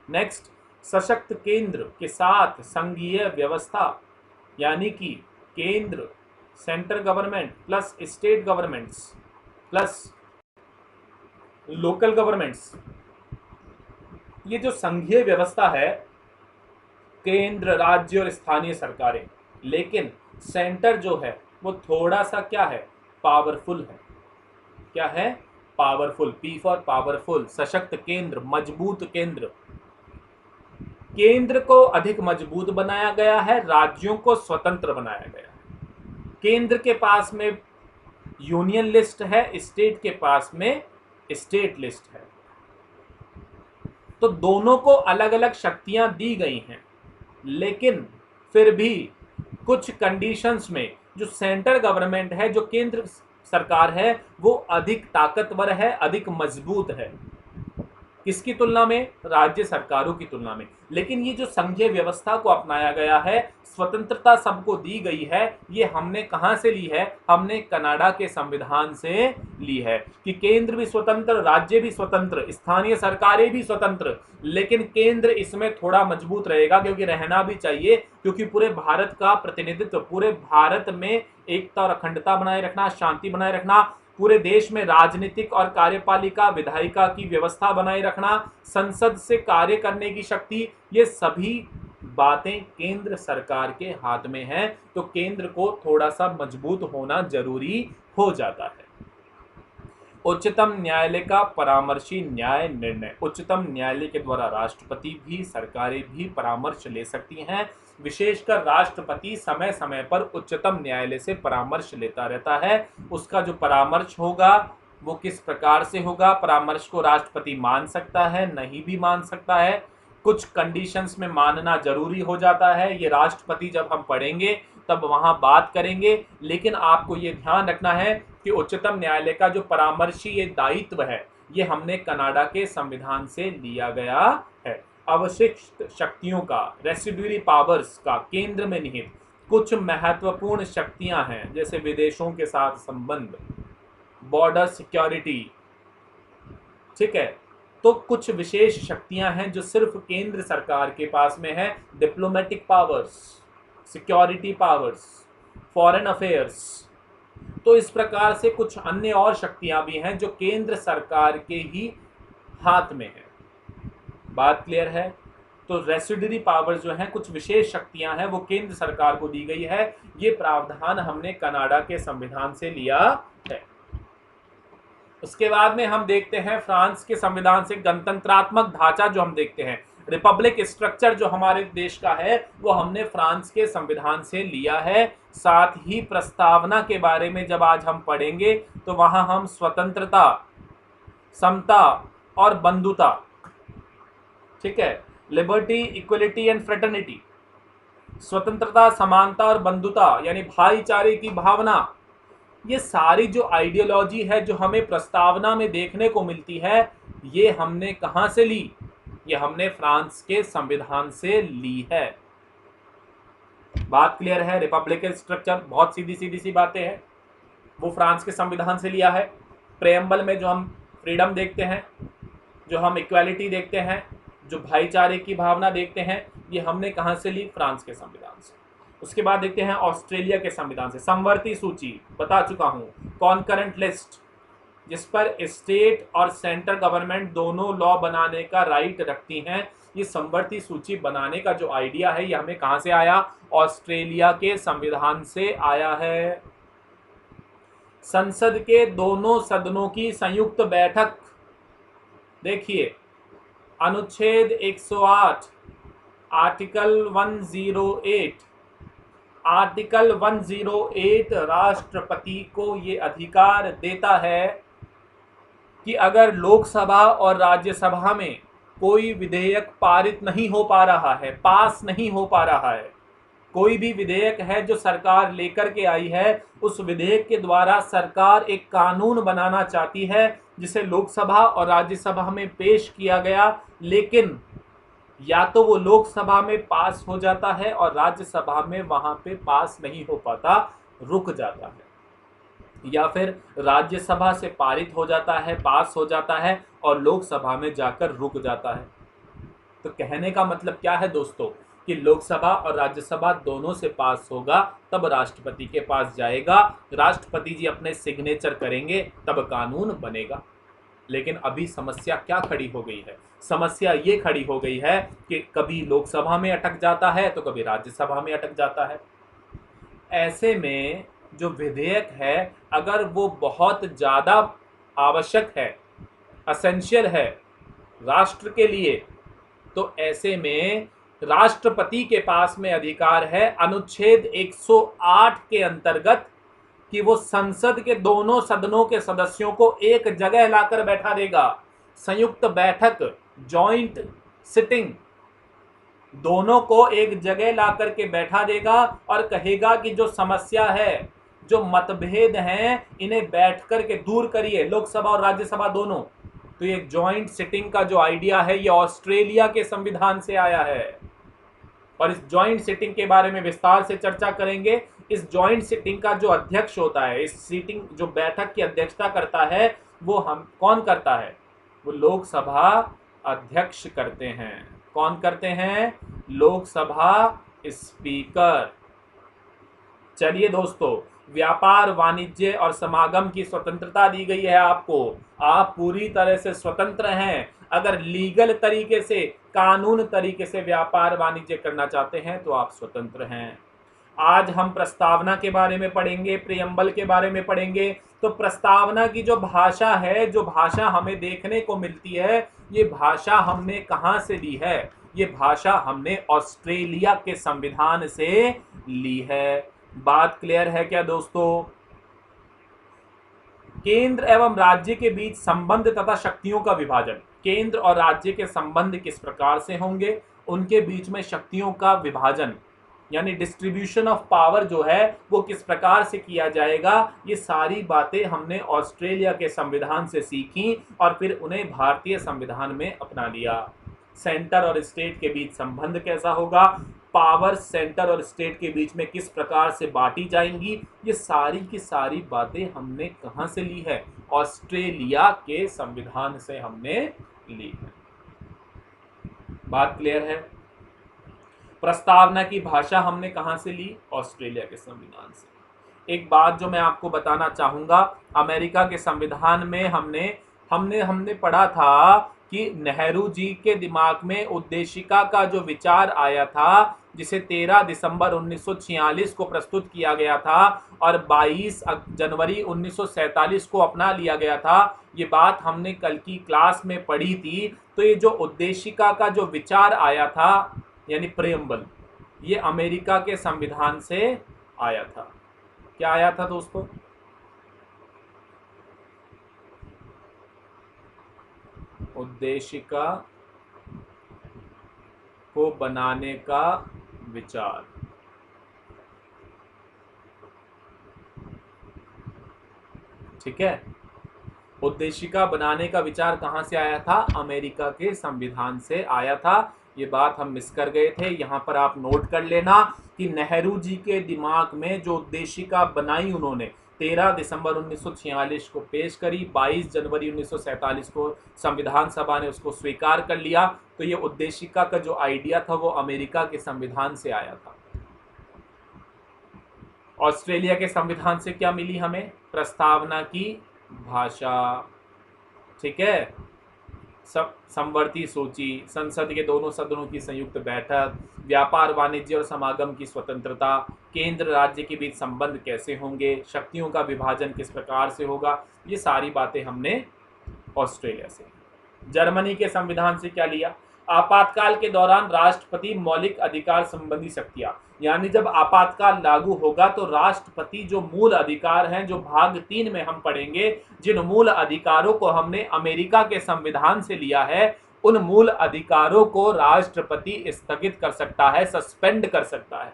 नेक्स्ट, सशक्त केंद्र के साथ संघीय व्यवस्था, यानी कि केंद्र, central government plus state governments plus local governments, ये जो संघीय व्यवस्था है, केंद्र, राज्य और स्थानीय सरकारें, लेकिन सेंटर जो है वो थोड़ा सा क्या है, पावरफुल है। क्या है? पावरफुल। पी फॉर पावरफुल, सशक्त केंद्र, मजबूत केंद्र। केंद्र को अधिक मजबूत बनाया गया है, राज्यों को स्वतंत्र बनाया गया है। केंद्र के पास में यूनियन लिस्ट है, स्टेट के पास में स्टेट लिस्ट है। तो दोनों को अलग अलग शक्तियां दी गई हैं, लेकिन फिर भी कुछ कंडीशंस में जो सेंट्रल गवर्नमेंट है, जो केंद्र सरकार है, वो अधिक ताकतवर है, अधिक मजबूत है। किसकी तुलना में? राज्य सरकारों की तुलना में। लेकिन ये जो संघीय व्यवस्था को अपनाया गया है, स्वतंत्रता सबको दी गई है, ये हमने कहां से ली है? हमने कनाडा के संविधान से ली है कि केंद्र भी स्वतंत्र, राज्य भी स्वतंत्र, स्थानीय सरकारें भी स्वतंत्र, लेकिन केंद्र इसमें थोड़ा मजबूत रहेगा, क्योंकि रहना भी चाहिए, क्योंकि पूरे भारत का प्रतिनिधित्व, पूरे भारत में एकता और अखंडता बनाए रखना, शांति बनाए रखना, पूरे देश में राजनीतिक और कार्यपालिका, विधायिका की व्यवस्था बनाए रखना, संसद से कार्य करने की शक्ति, ये सभी बातें केंद्र सरकार के हाथ में हैं। तो केंद्र को थोड़ा सा मजबूत होना जरूरी हो जाता है। उच्चतम न्यायालय का परामर्शी न्याय निर्णय। उच्चतम न्यायालय के द्वारा राष्ट्रपति भी, सरकारें भी परामर्श ले सकती हैं। विशेषकर राष्ट्रपति समय समय पर उच्चतम न्यायालय से परामर्श लेता रहता है। उसका जो परामर्श होगा वो किस प्रकार से होगा? परामर्श को राष्ट्रपति मान सकता है, नहीं भी मान सकता है, कुछ कंडीशंस में मानना जरूरी हो जाता है। ये राष्ट्रपति जब हम पढ़ेंगे तब वहां बात करेंगे, लेकिन आपको ये ध्यान रखना है कि उच्चतम न्यायालय का जो परामर्शी ये दायित्व है, ये हमने कनाडा के संविधान से लिया गया है। अवशिष्ट शक्तियों का, रेसिडुअरी पावर्स का, केंद्र में निहित कुछ महत्वपूर्ण शक्तियां हैं, जैसे विदेशों के साथ संबंध, बॉर्डर सिक्योरिटी, ठीक है। तो कुछ विशेष शक्तियां हैं जो सिर्फ केंद्र सरकार के पास में है। Diplomatic powers, security powers, foreign affairs. तो इस प्रकार से कुछ अन्य और शक्तियां भी हैं जो केंद्र सरकार के ही हाथ में है। बात क्लियर है? तो रेसिडुअरी पावर्स जो हैं, कुछ विशेष शक्तियां हैं, वो केंद्र सरकार को दी गई है। ये प्रावधान हमने कनाडा के संविधान से लिया है। उसके बाद में हम देखते हैं फ्रांस के संविधान से गणतंत्रात्मक ढांचा जो हम देखते हैं, रिपब्लिक स्ट्रक्चर जो हमारे देश का है, वो हमने फ्रांस के संविधान से लिया है। साथ ही प्रस्तावना के बारे में जब आज हम पढ़ेंगे तो वहां हम स्वतंत्रता, समता और बंधुता, ठीक है, लिबर्टी, इक्वलिटी एंड फ्रेटर्निटी, स्वतंत्रता, समानता और बंधुता यानी भाईचारे की भावना, ये सारी जो आइडियोलॉजी है जो हमें प्रस्तावना में देखने को मिलती है, ये हमने कहां से ली? ये हमने फ्रांस के संविधान से ली है। बात क्लियर है? रिपब्लिकन स्ट्रक्चर बहुत सीधी सीधी सी बातें हैं, वो फ्रांस के संविधान से लिया है। प्रेम्बल में जो हम फ्रीडम देखते हैं, जो हम इक्वालिटी देखते हैं, जो भाईचारे की भावना देखते हैं, ये हमने कहां से ली? फ्रांस के संविधान से। उसके बाद देखते हैं ऑस्ट्रेलिया के संविधान से। समवर्ती सूची बता चुका हूं, कॉन्करेंट लिस्ट, जिस पर स्टेट और सेंट्रल गवर्नमेंट दोनों लॉ बनाने का राइट रखती हैं। ये समवर्ती सूची बनाने का जो आइडिया है, ये हमें कहां से आया? ऑस्ट्रेलिया के संविधान से आया है। संसद के दोनों सदनों की संयुक्त बैठक, देखिए अनुच्छेद 108, आर्टिकल 108, आर्टिकल 108 राष्ट्रपति को ये अधिकार देता है कि अगर लोकसभा और राज्यसभा में कोई विधेयक पारित नहीं हो पा रहा है, पास नहीं हो पा रहा है, कोई भी विधेयक है जो सरकार लेकर के आई है, उस विधेयक के द्वारा सरकार एक कानून बनाना चाहती है जिसे लोकसभा और राज्यसभा में पेश किया गया, लेकिन या तो वो लोकसभा में पास हो जाता है और राज्यसभा में वहां पे पास नहीं हो पाता, रुक जाता है, या फिर राज्यसभा से पारित हो जाता है, पास हो जाता है और लोकसभा में जाकर रुक जाता है। तो कहने का मतलब क्या है दोस्तों, कि लोकसभा और राज्यसभा दोनों से पास होगा तब राष्ट्रपति के पास जाएगा, राष्ट्रपति जी अपने सिग्नेचर करेंगे, तब कानून बनेगा। लेकिन अभी समस्या क्या खड़ी हो गई है? समस्या ये खड़ी हो गई है कि कभी लोकसभा में अटक जाता है तो कभी राज्यसभा में अटक जाता है। ऐसे में जो विधेयक है, अगर वो बहुत ज़्यादा आवश्यक है, असेंशियल है राष्ट्र के लिए, तो ऐसे में राष्ट्रपति के पास में अधिकार है अनुच्छेद 108 के अंतर्गत कि वो संसद के दोनों सदनों के सदस्यों को एक जगह लाकर बैठा देगा। संयुक्त बैठक, जॉइंट सिटिंग, दोनों को एक जगह ला करके बैठा देगा और कहेगा कि जो समस्या है, जो मतभेद हैं, इन्हें बैठ करके दूर करिए, लोकसभा और राज्यसभा दोनों। तो ये जॉइंट सिटिंग का जो आइडिया है, ये ऑस्ट्रेलिया के संविधान से आया है और इस जॉइंट सिटिंग के बारे में विस्तार से चर्चा करेंगे। इस जॉइंट सिटिंग का जो अध्यक्ष होता है, इस सीटिंग जो बैठक की अध्यक्षता करता है, वो हम कौन करता है? वो लोकसभा अध्यक्ष करते हैं। कौन करते हैं? लोकसभा स्पीकर। चलिए दोस्तों, व्यापार, वाणिज्य और समागम की स्वतंत्रता दी गई है आपको। आप पूरी तरह से स्वतंत्र हैं। अगर लीगल तरीके से, कानून तरीके से व्यापार वाणिज्य करना चाहते हैं तो आप स्वतंत्र हैं। आज हम प्रस्तावना के बारे में पढ़ेंगे, प्रियम्बल के बारे में पढ़ेंगे। तो प्रस्तावना की जो भाषा है, जो भाषा हमें देखने को मिलती है, ये भाषा हमने कहाँ से ली है? ये भाषा हमने ऑस्ट्रेलिया के संविधान से ली है। बात क्लियर है क्या दोस्तों? केंद्र एवं राज्य के बीच संबंध तथा शक्तियों का विभाजन। केंद्र और राज्य के संबंध किस प्रकार से होंगे, उनके बीच में शक्तियों का विभाजन यानी डिस्ट्रीब्यूशन ऑफ पावर जो है वो किस प्रकार से किया जाएगा, ये सारी बातें हमने ऑस्ट्रेलिया के संविधान से सीखी और फिर उन्हें भारतीय संविधान में अपना लिया। सेंटर और स्टेट के बीच संबंध कैसा होगा, पावर सेंटर और स्टेट के बीच में किस प्रकार से बांटी जाएंगी, ये सारी की सारी बातें हमने कहां से ली है? ऑस्ट्रेलिया के संविधान से हमने ली है। बात क्लियर है? प्रस्तावना की भाषा हमने कहां से ली? ऑस्ट्रेलिया के संविधान से। एक बात जो मैं आपको बताना चाहूंगा, अमेरिका के संविधान में हमने पढ़ा था कि नेहरू जी के दिमाग में उद्देशिका का जो विचार आया था, जिसे 13 दिसंबर 1946 को प्रस्तुत किया गया था और 22 जनवरी 1947 को अपना लिया गया था, ये बात हमने कल की क्लास में पढ़ी थी। तो ये जो उद्देशिका का जो विचार आया था यानी प्रेम्बल, ये अमेरिका के संविधान से आया था। क्या आया था दोस्तों? उद्देशिका को बनाने का विचार। ठीक है, उद्देशिका बनाने का विचार कहां से आया था? अमेरिका के संविधान से आया था। ये बात हम मिस कर गए थे, यहाँ पर आप नोट कर लेना कि नेहरू जी के दिमाग में जो उद्देशिका बनाई उन्होंने 13 दिसंबर 1946 को पेश करी, 22 जनवरी 1947 को संविधान सभा ने उसको स्वीकार कर लिया। तो ये उद्देशिका का जो आइडिया था वो अमेरिका के संविधान से आया था। ऑस्ट्रेलिया के संविधान से क्या मिली हमें? प्रस्तावना की भाषा। ठीक है, समवर्ती सूची, संसद के दोनों सदनों की संयुक्त बैठक, व्यापार, वाणिज्य और समागम की स्वतंत्रता, केंद्र राज्य के बीच संबंध कैसे होंगे, शक्तियों का विभाजन किस प्रकार से होगा, ये सारी बातें हमने ऑस्ट्रेलिया से। जर्मनी के संविधान से क्या लिया? आपातकाल के दौरान राष्ट्रपति मौलिक अधिकार संबंधी शक्तियां, यानी जब आपातकाल लागू होगा तो राष्ट्रपति जो मूल अधिकार हैं, जो भाग 3 में हम पढ़ेंगे, जिन मूल अधिकारों को हमने अमेरिका के संविधान से लिया है, उन मूल अधिकारों को राष्ट्रपति स्थगित कर सकता है, सस्पेंड कर सकता है।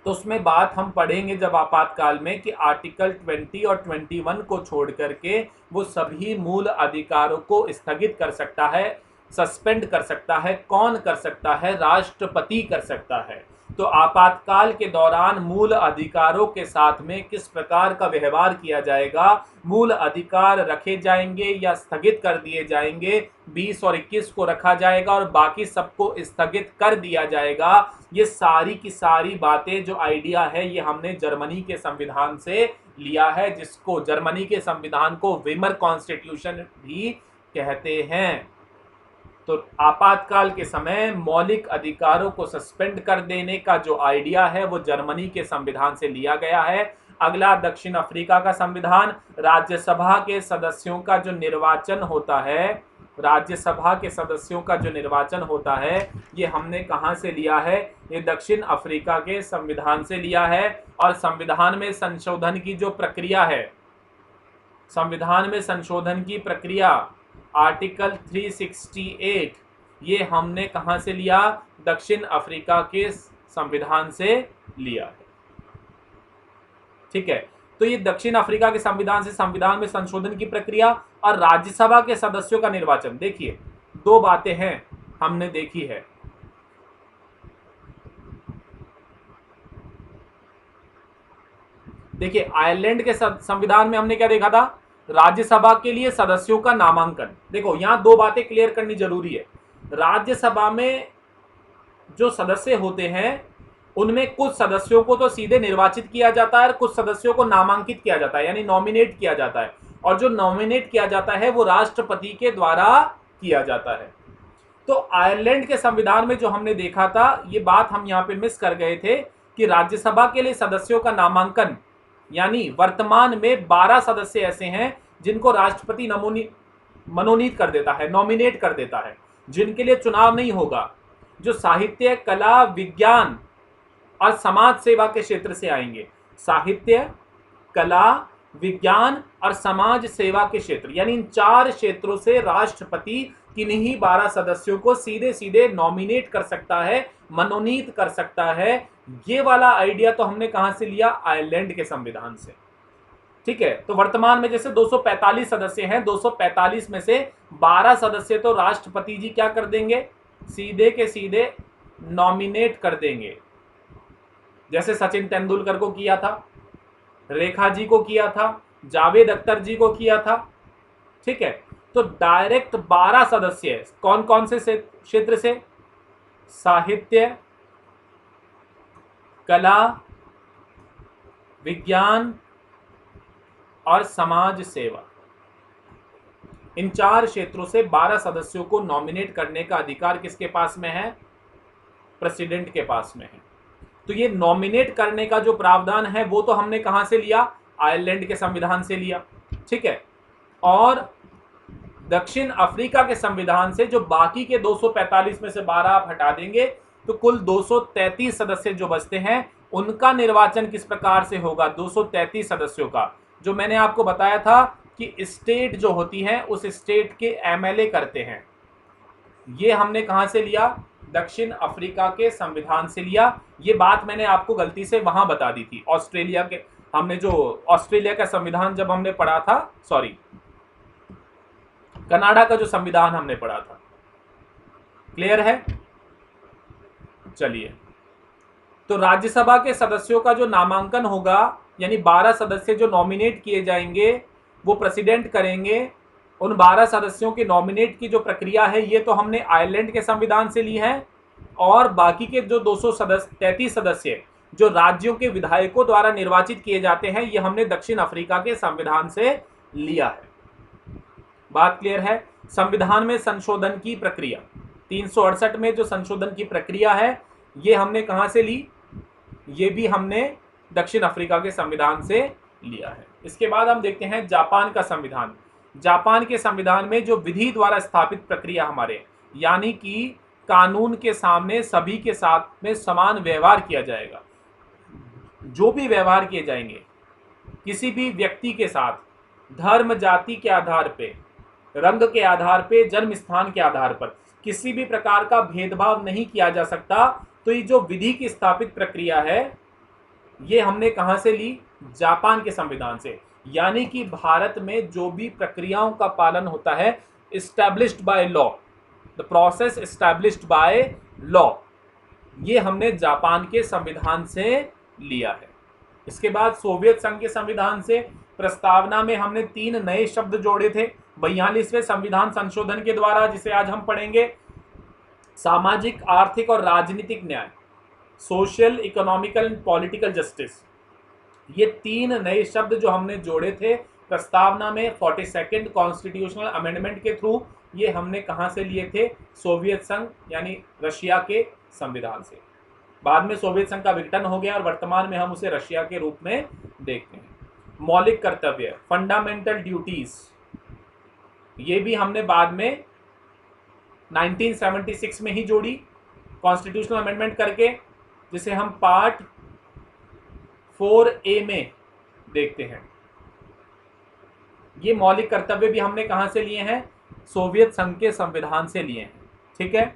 तो उसमें बात हम पढ़ेंगे जब आपातकाल में कि आर्टिकल 20 और 21 को छोड़ करके वो सभी मूल अधिकारों को स्थगित कर सकता है, सस्पेंड कर सकता है। कौन कर सकता है? राष्ट्रपति कर सकता है। तो आपातकाल के दौरान मूल अधिकारों के साथ में किस प्रकार का व्यवहार किया जाएगा, मूल अधिकार रखे जाएंगे या स्थगित कर दिए जाएंगे, 20 और 21 को रखा जाएगा और बाकी सबको स्थगित कर दिया जाएगा, ये सारी की सारी बातें जो आइडिया है ये हमने जर्मनी के संविधान से लिया है, जिसको जर्मनी के संविधान को वीमर कॉन्स्टिट्यूशन भी कहते हैं। तो आपातकाल के समय मौलिक अधिकारों को सस्पेंड कर देने का जो आइडिया है वो जर्मनी के संविधान से लिया गया है। अगला दक्षिण अफ्रीका का संविधान, राज्यसभा के सदस्यों का जो निर्वाचन होता है, राज्यसभा के सदस्यों का जो निर्वाचन होता है ये हमने कहां से लिया है? ये दक्षिण अफ्रीका के संविधान से लिया है। और संविधान में संशोधन की जो प्रक्रिया है, संविधान में संशोधन की प्रक्रिया आर्टिकल 368 ये हमने कहां से लिया? दक्षिण अफ्रीका के संविधान से लिया है। ठीक है, तो ये दक्षिण अफ्रीका के संविधान से संविधान में संशोधन की प्रक्रिया और राज्यसभा के सदस्यों का निर्वाचन। देखिए, दो बातें हैं हमने देखी है। देखिए, आयरलैंड के संविधान में हमने क्या देखा था? राज्यसभा के लिए सदस्यों का नामांकन। देखो, यहां दो बातें क्लियर करनी जरूरी है। राज्यसभा में जो सदस्य होते हैं उनमें कुछ सदस्यों को तो सीधे निर्वाचित किया जाता है और कुछ सदस्यों को नामांकित किया जाता है, यानी नॉमिनेट किया जाता है। और जो नॉमिनेट किया जाता है वो राष्ट्रपति के द्वारा किया जाता है। तो आयरलैंड के संविधान में जो हमने देखा था, ये बात हम यहाँ पे मिस कर गए थे कि राज्यसभा के लिए सदस्यों का नामांकन, यानी वर्तमान में 12 सदस्य ऐसे हैं जिनको राष्ट्रपति मनोनीत कर देता है, नॉमिनेट कर देता है, जिनके लिए चुनाव नहीं होगा, जो साहित्य, कला, विज्ञान और समाज सेवा के क्षेत्र से आएंगे। साहित्य, कला, विज्ञान और समाज सेवा के क्षेत्र, यानी इन 4 क्षेत्रों से राष्ट्रपति किन्हीं 12 सदस्यों को सीधे सीधे नॉमिनेट कर सकता है, मनोनीत कर सकता है। ये वाला आइडिया तो हमने कहां से लिया? आयरलैंड के संविधान से। ठीक है, तो वर्तमान में जैसे 245 सदस्य हैं, 245 में से 12 सदस्य तो राष्ट्रपति जी क्या कर देंगे? सीधे के सीधे नॉमिनेट कर देंगे। जैसे सचिन तेंदुलकर को किया था, रेखा जी को किया था, जावेद अख्तर जी को किया था। ठीक है, तो डायरेक्ट 12 सदस्य कौन कौन से क्षेत्र से? साहित्य, कला, विज्ञान और समाज सेवा, इन 4 क्षेत्रों से 12 सदस्यों को नॉमिनेट करने का अधिकार किसके पास में है? प्रेसिडेंट के पास में है। तो ये नॉमिनेट करने का जो प्रावधान है वो तो हमने कहां से लिया? आयरलैंड के संविधान से लिया। ठीक है, और दक्षिण अफ्रीका के संविधान से जो बाकी के 245 में से 12 आप हटा देंगे तो कुल 233 सदस्य जो बचते हैं उनका निर्वाचन किस प्रकार से होगा? 233 सदस्यों का, जो मैंने आपको बताया था कि स्टेट जो होती है उस स्टेट के एमएलए करते हैं। ये हमने कहां से लिया? दक्षिण अफ्रीका के संविधान से लिया। ये बात मैंने आपको गलती से वहां बता दी थी, ऑस्ट्रेलिया के, हमने जो ऑस्ट्रेलिया का संविधान जब हमने पढ़ा था, सॉरी, कनाडा का जो संविधान हमने पढ़ा था। क्लियर है? चलिए, तो राज्यसभा के सदस्यों का जो नामांकन होगा, यानी 12 सदस्य जो नॉमिनेट किए जाएंगे वो प्रेसिडेंट करेंगे। उन 12 सदस्यों के नॉमिनेट की जो प्रक्रिया है ये तो हमने आयरलैंड के संविधान से ली है, और बाकी के जो 233 सदस्य जो राज्यों के विधायकों द्वारा निर्वाचित किए जाते हैं ये हमने दक्षिण अफ्रीका के संविधान से लिया है। बात क्लियर है? संविधान में संशोधन की प्रक्रिया 368 में जो संशोधन की प्रक्रिया है ये हमने कहां से ली? ये भी हमने दक्षिण अफ्रीका के संविधान से लिया है। इसके बाद हम देखते हैं जापान का संविधान। जापान के संविधान में जो विधि द्वारा स्थापित प्रक्रिया हमारे, यानी कि कानून के सामने सभी के साथ में समान व्यवहार किया जाएगा। जो भी व्यवहार किए जाएंगे किसी भी व्यक्ति के साथ धर्म, जाति के आधार पे, रंग के आधार पे, जन्म स्थान के आधार पर किसी भी प्रकार का भेदभाव नहीं किया जा सकता। तो ये जो विधि की स्थापित प्रक्रिया है ये हमने कहां से ली? जापान के संविधान से। यानी कि भारत में जो भी प्रक्रियाओं का पालन होता है, established by law, the process established by law, ये हमने जापान के संविधान से लिया है। इसके बाद सोवियत संघ के संविधान से प्रस्तावना में हमने 3 नए शब्द जोड़े थे 42वें संविधान संशोधन के द्वारा, जिसे आज हम पढ़ेंगे। सामाजिक, आर्थिक और राजनीतिक न्याय, social, economical and political justice. ये 3 नए शब्द जो हमने जोड़े थे प्रस्तावना में 42nd कॉन्स्टिट्यूशनल अमेंडमेंट के थ्रू, ये हमने कहां से लिए थे? सोवियत संघ यानी रशिया के संविधान से। बाद में सोवियत संघ का विघटन हो गया और वर्तमान में हम उसे रशिया के रूप में देखते हैं। मौलिक कर्तव्य, फंडामेंटल ड्यूटीज, ये भी हमने बाद में 1976 में ही जोड़ी कॉन्स्टिट्यूशनल अमेंडमेंट करके, जिसे हम पार्ट 4A में देखते हैं। ये मौलिक कर्तव्य भी हमने कहां से लिए हैं? सोवियत संघ के संविधान से लिए हैं। ठीक है,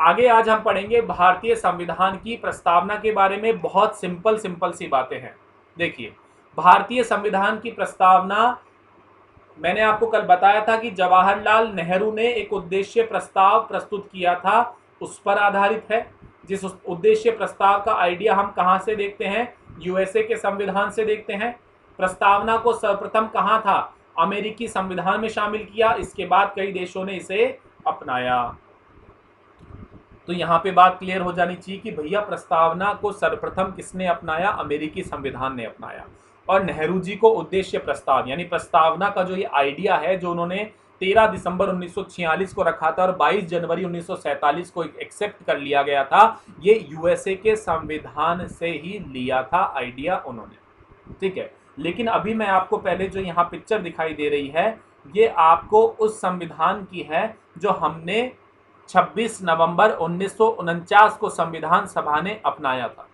आगे आज हम पढ़ेंगे भारतीय संविधान की प्रस्तावना के बारे में। बहुत सिंपल सी बातें हैं। देखिए, भारतीय संविधान की प्रस्तावना, मैंने आपको कल बताया था कि जवाहरलाल नेहरू ने एक उद्देश्य प्रस्ताव प्रस्तुत किया था, उस पर आधारित है। जिस उद्देश्य प्रस्ताव का आइडिया हम कहां से देखते हैं? यूएसए के संविधान से देखते हैं। प्रस्तावना को सर्वप्रथम कहां था? अमेरिकी संविधान में शामिल किया। इसके बाद कई देशों ने इसे अपनाया। तो यहाँ पे बात क्लियर हो जानी चाहिए कि भैया प्रस्तावना को सर्वप्रथम किसने अपनाया? अमेरिकी संविधान ने अपनाया। और नेहरू जी को उद्देश्य प्रस्ताव यानी प्रस्तावना का जो ये आइडिया है, जो उन्होंने 13 दिसंबर 1946 को रखा था और 22 जनवरी 1947 को एक्सेप्ट कर लिया गया था, ये यूएसए के संविधान से ही लिया था आइडिया उन्होंने। ठीक है, लेकिन अभी मैं आपको पहले जो यहाँ पिक्चर दिखाई दे रही है, ये आपको उस संविधान की है जो हमने 26 नवंबर 1949 को संविधान सभा ने अपनाया था।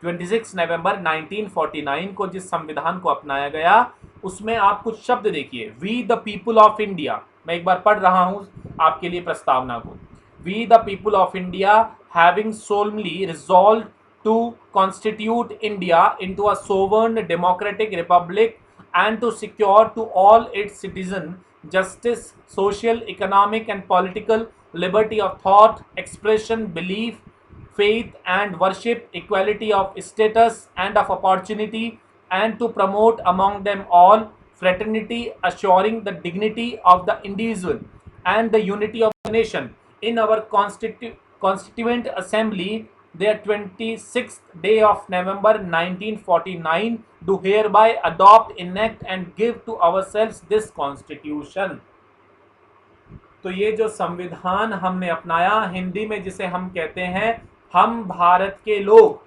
26 नवंबर 1949 को जिस संविधान को अपनाया गया, उसमें आप कुछ शब्द देखिए। We the people of India, मैं एक बार पढ़ रहा हूं आपके लिए प्रस्तावना को। We the people of India having solemnly resolve to constitute India into a sovereign democratic republic and to secure to all its citizens justice, social, economic and political liberty of thought, expression, belief, faith and worship, equality of status and of opportunity, and to promote among them all fraternity, assuring the dignity of the individual and the unity of the nation. In our constituent assembly, their 26th day of November 1949, do hereby adopt, enact and give to ourselves this constitution. तो ये जो संविधान हमने अपनाया, हिंदी में जिसे हम कहते हैं हम भारत के लोग,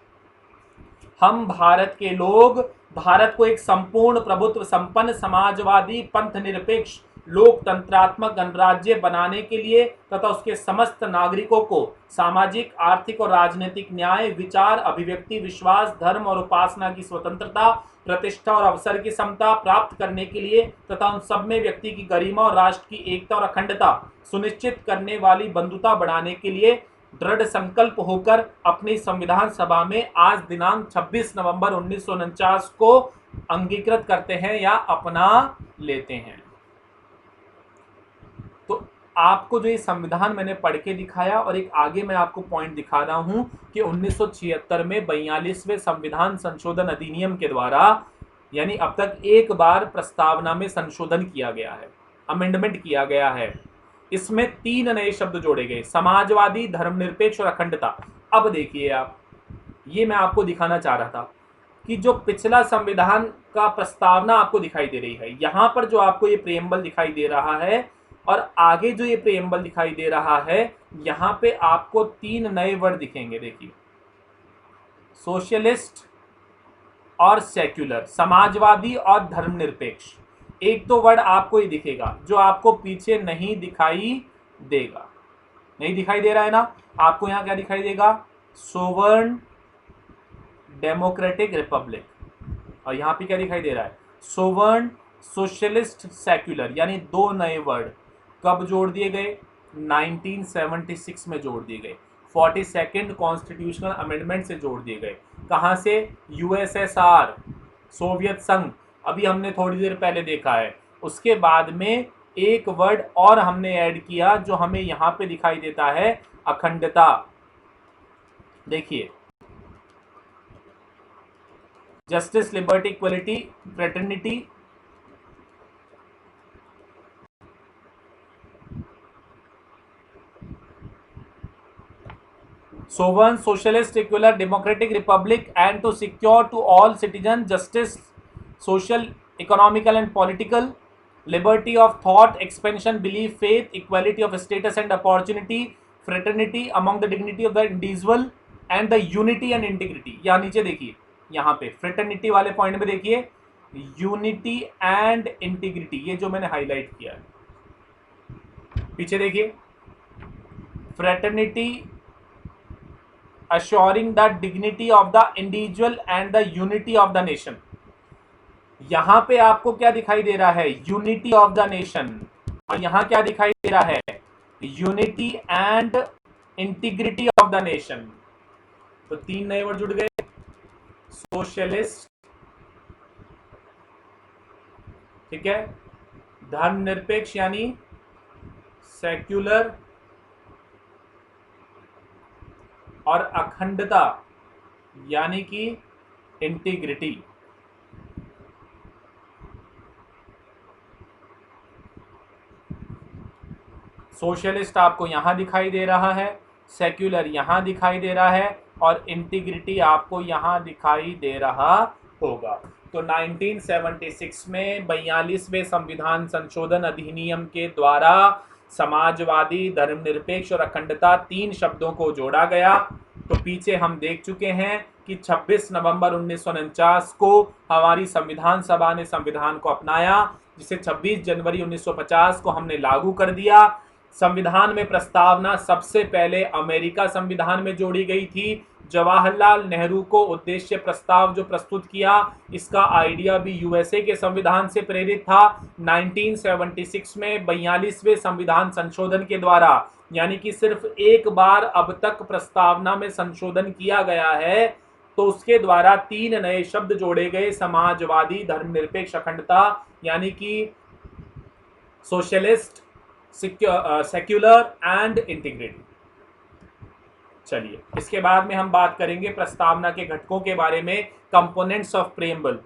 हम भारत के लोग भारत को एक संपूर्ण प्रभुत्व संपन्न समाजवादी पंथ निरपेक्ष लोकतंत्रात्मक गणराज्य बनाने के लिए तथा उसके समस्त नागरिकों को सामाजिक, आर्थिक और राजनीतिक न्याय, विचार, अभिव्यक्ति, विश्वास, धर्म और उपासना की स्वतंत्रता, प्रतिष्ठा और अवसर की समता प्राप्त करने के लिए तथा उन सब में व्यक्ति की गरिमा और राष्ट्र की एकता और अखंडता सुनिश्चित करने वाली बंधुता बढ़ाने के लिए दृढ़ संकल्प होकर अपनी संविधान सभा में आज दिनांक 26 नवंबर 1949 को अंगीकृत करते हैं या अपना लेते हैं। तो आपको जो ये संविधान मैंने पढ़ के दिखाया और एक आगे मैं आपको पॉइंट दिखा रहा हूं कि 1976 में 42वें संविधान संशोधन अधिनियम के द्वारा यानी अब तक एक बार प्रस्तावना में संशोधन किया गया है, अमेंडमेंट किया गया है। इसमें 3 नए शब्द जोड़े गए, समाजवादी, धर्मनिरपेक्ष और अखंडता। अब देखिए आप, ये मैं आपको दिखाना चाह रहा था कि जो पिछला संविधान का प्रस्तावना आपको दिखाई दे रही है, यहां पर जो आपको ये प्रेम्बल दिखाई दे रहा है और आगे जो ये प्रेम्बल दिखाई दे रहा है, यहां पे आपको 3 नए वर्ड दिखेंगे। देखिए, सोशलिस्ट और सेक्युलर, समाजवादी और धर्मनिरपेक्ष। एक तो वर्ड आपको ही दिखेगा जो आपको पीछे नहीं दिखाई देगा। नहीं दिखाई दे रहा है ना आपको? यहां क्या दिखाई देगा? Sovereign democratic Republic. और यहां पे क्या दिखाई दे रहा है? Sovereign socialist secular. यानी 2 नए वर्ड कब जोड़ दिए गए? 1976 में जोड़ दिए गए, 42nd कॉन्स्टिट्यूशनल अमेंडमेंट से जोड़ दिए गए। कहां से? यूएसएसआर, सोवियत संघ, अभी हमने थोड़ी देर पहले देखा है। उसके बाद में एक वर्ड और हमने ऐड किया जो हमें यहां पे दिखाई देता है, अखंडता। देखिए, justice, liberty, equality, fraternity, sovereign, socialist, secular, democratic republic, and to secure to all citizens justice, social, economical, and political liberty of thought, expansion, belief, faith, equality of status and opportunity, fraternity among the dignity of the individual, and the unity and integrity. यहाँ नीचे देखिए, यहाँ पे fraternity वाले point में देखिए unity and integrity, ये जो मैंने हाईलाइट किया है। पीछे देखिए fraternity assuring the dignity of the individual and the unity of the nation। यहां पे आपको क्या दिखाई दे रहा है? Unity of the nation. और यहां क्या दिखाई दे रहा है? Unity and integrity of the nation. तो तीन नए वर्ड जुड़ गए, सोशलिस्ट, ठीक है, धर्मनिरपेक्ष यानी सेक्युलर, और अखंडता यानी कि इंटीग्रिटी। सोशलिस्ट आपको यहां दिखाई दे रहा है, सेक्युलर यहां दिखाई दे रहा है, और इंटीग्रिटी आपको यहां दिखाई दे रहा होगा। तो 1976 में 42वें संविधान संशोधन अधिनियम के द्वारा समाजवादी, धर्मनिरपेक्ष और अखंडता तीन शब्दों को जोड़ा गया। तो पीछे हम देख चुके हैं कि 26 नवंबर 1949 को हमारी संविधान सभा ने संविधान को अपनाया, जिसे 26 जनवरी 1950 को हमने लागू कर दिया। संविधान में प्रस्तावना सबसे पहले अमेरिका संविधान में जोड़ी गई थी। जवाहरलाल नेहरू को उद्देश्य प्रस्ताव जो प्रस्तुत किया, इसका आइडिया भी यूएसए के संविधान से प्रेरित था। 1976 में 42वें संविधान संशोधन के द्वारा, यानी कि सिर्फ एक बार अब तक प्रस्तावना में संशोधन किया गया है, तो उसके द्वारा तीन नए शब्द जोड़े गए, समाजवादी, धर्मनिरपेक्ष, अखंडता, यानी कि सोशलिस्ट, सेक्युलर एंड इंटीग्रिटी। चलिए, इसके बाद में हम बात करेंगे प्रस्तावना के घटकों के बारे में, कंपोनेंट्स ऑफ प्रेम्बल।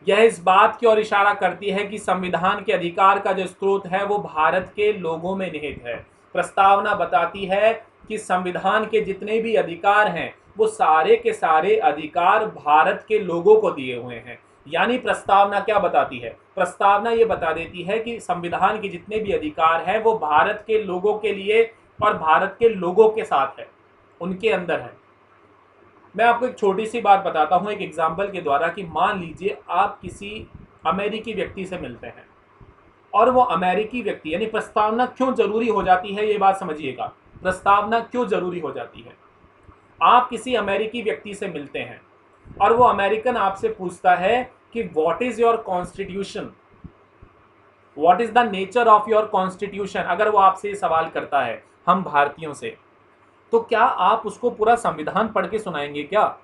यह इस बात की ओर इशारा करती है कि संविधान के अधिकार का जो स्रोत है वो भारत के लोगों में निहित है। प्रस्तावना बताती है कि संविधान के जितने भी अधिकार हैं वो सारे के सारे अधिकार भारत के लोगों को दिए हुए हैं। यानी प्रस्तावना क्या बताती है? प्रस्तावना ये बता देती है कि संविधान के जितने भी अधिकार हैं वो भारत के लोगों के लिए और भारत के लोगों के साथ है, उनके अंदर है। मैं आपको एक छोटी सी बात बताता हूं एक एग्जाम्पल के द्वारा, कि मान लीजिए आप किसी अमेरिकी व्यक्ति से मिलते हैं, और वो अमेरिकी व्यक्ति, यानी प्रस्तावना क्यों जरूरी हो जाती है, ये बात समझिएगा। प्रस्तावना क्यों जरूरी हो जाती है? आप किसी अमेरिकी व्यक्ति से मिलते हैं और वो अमेरिकन आपसे पूछता है कि what is your constitution, what is the nature of your constitution. अगर वो आपसे ये सवाल करता है हम भारतीयों से, तो क्या आप उसको पूरा संविधान पढ़ के सुनाएंगे? क्या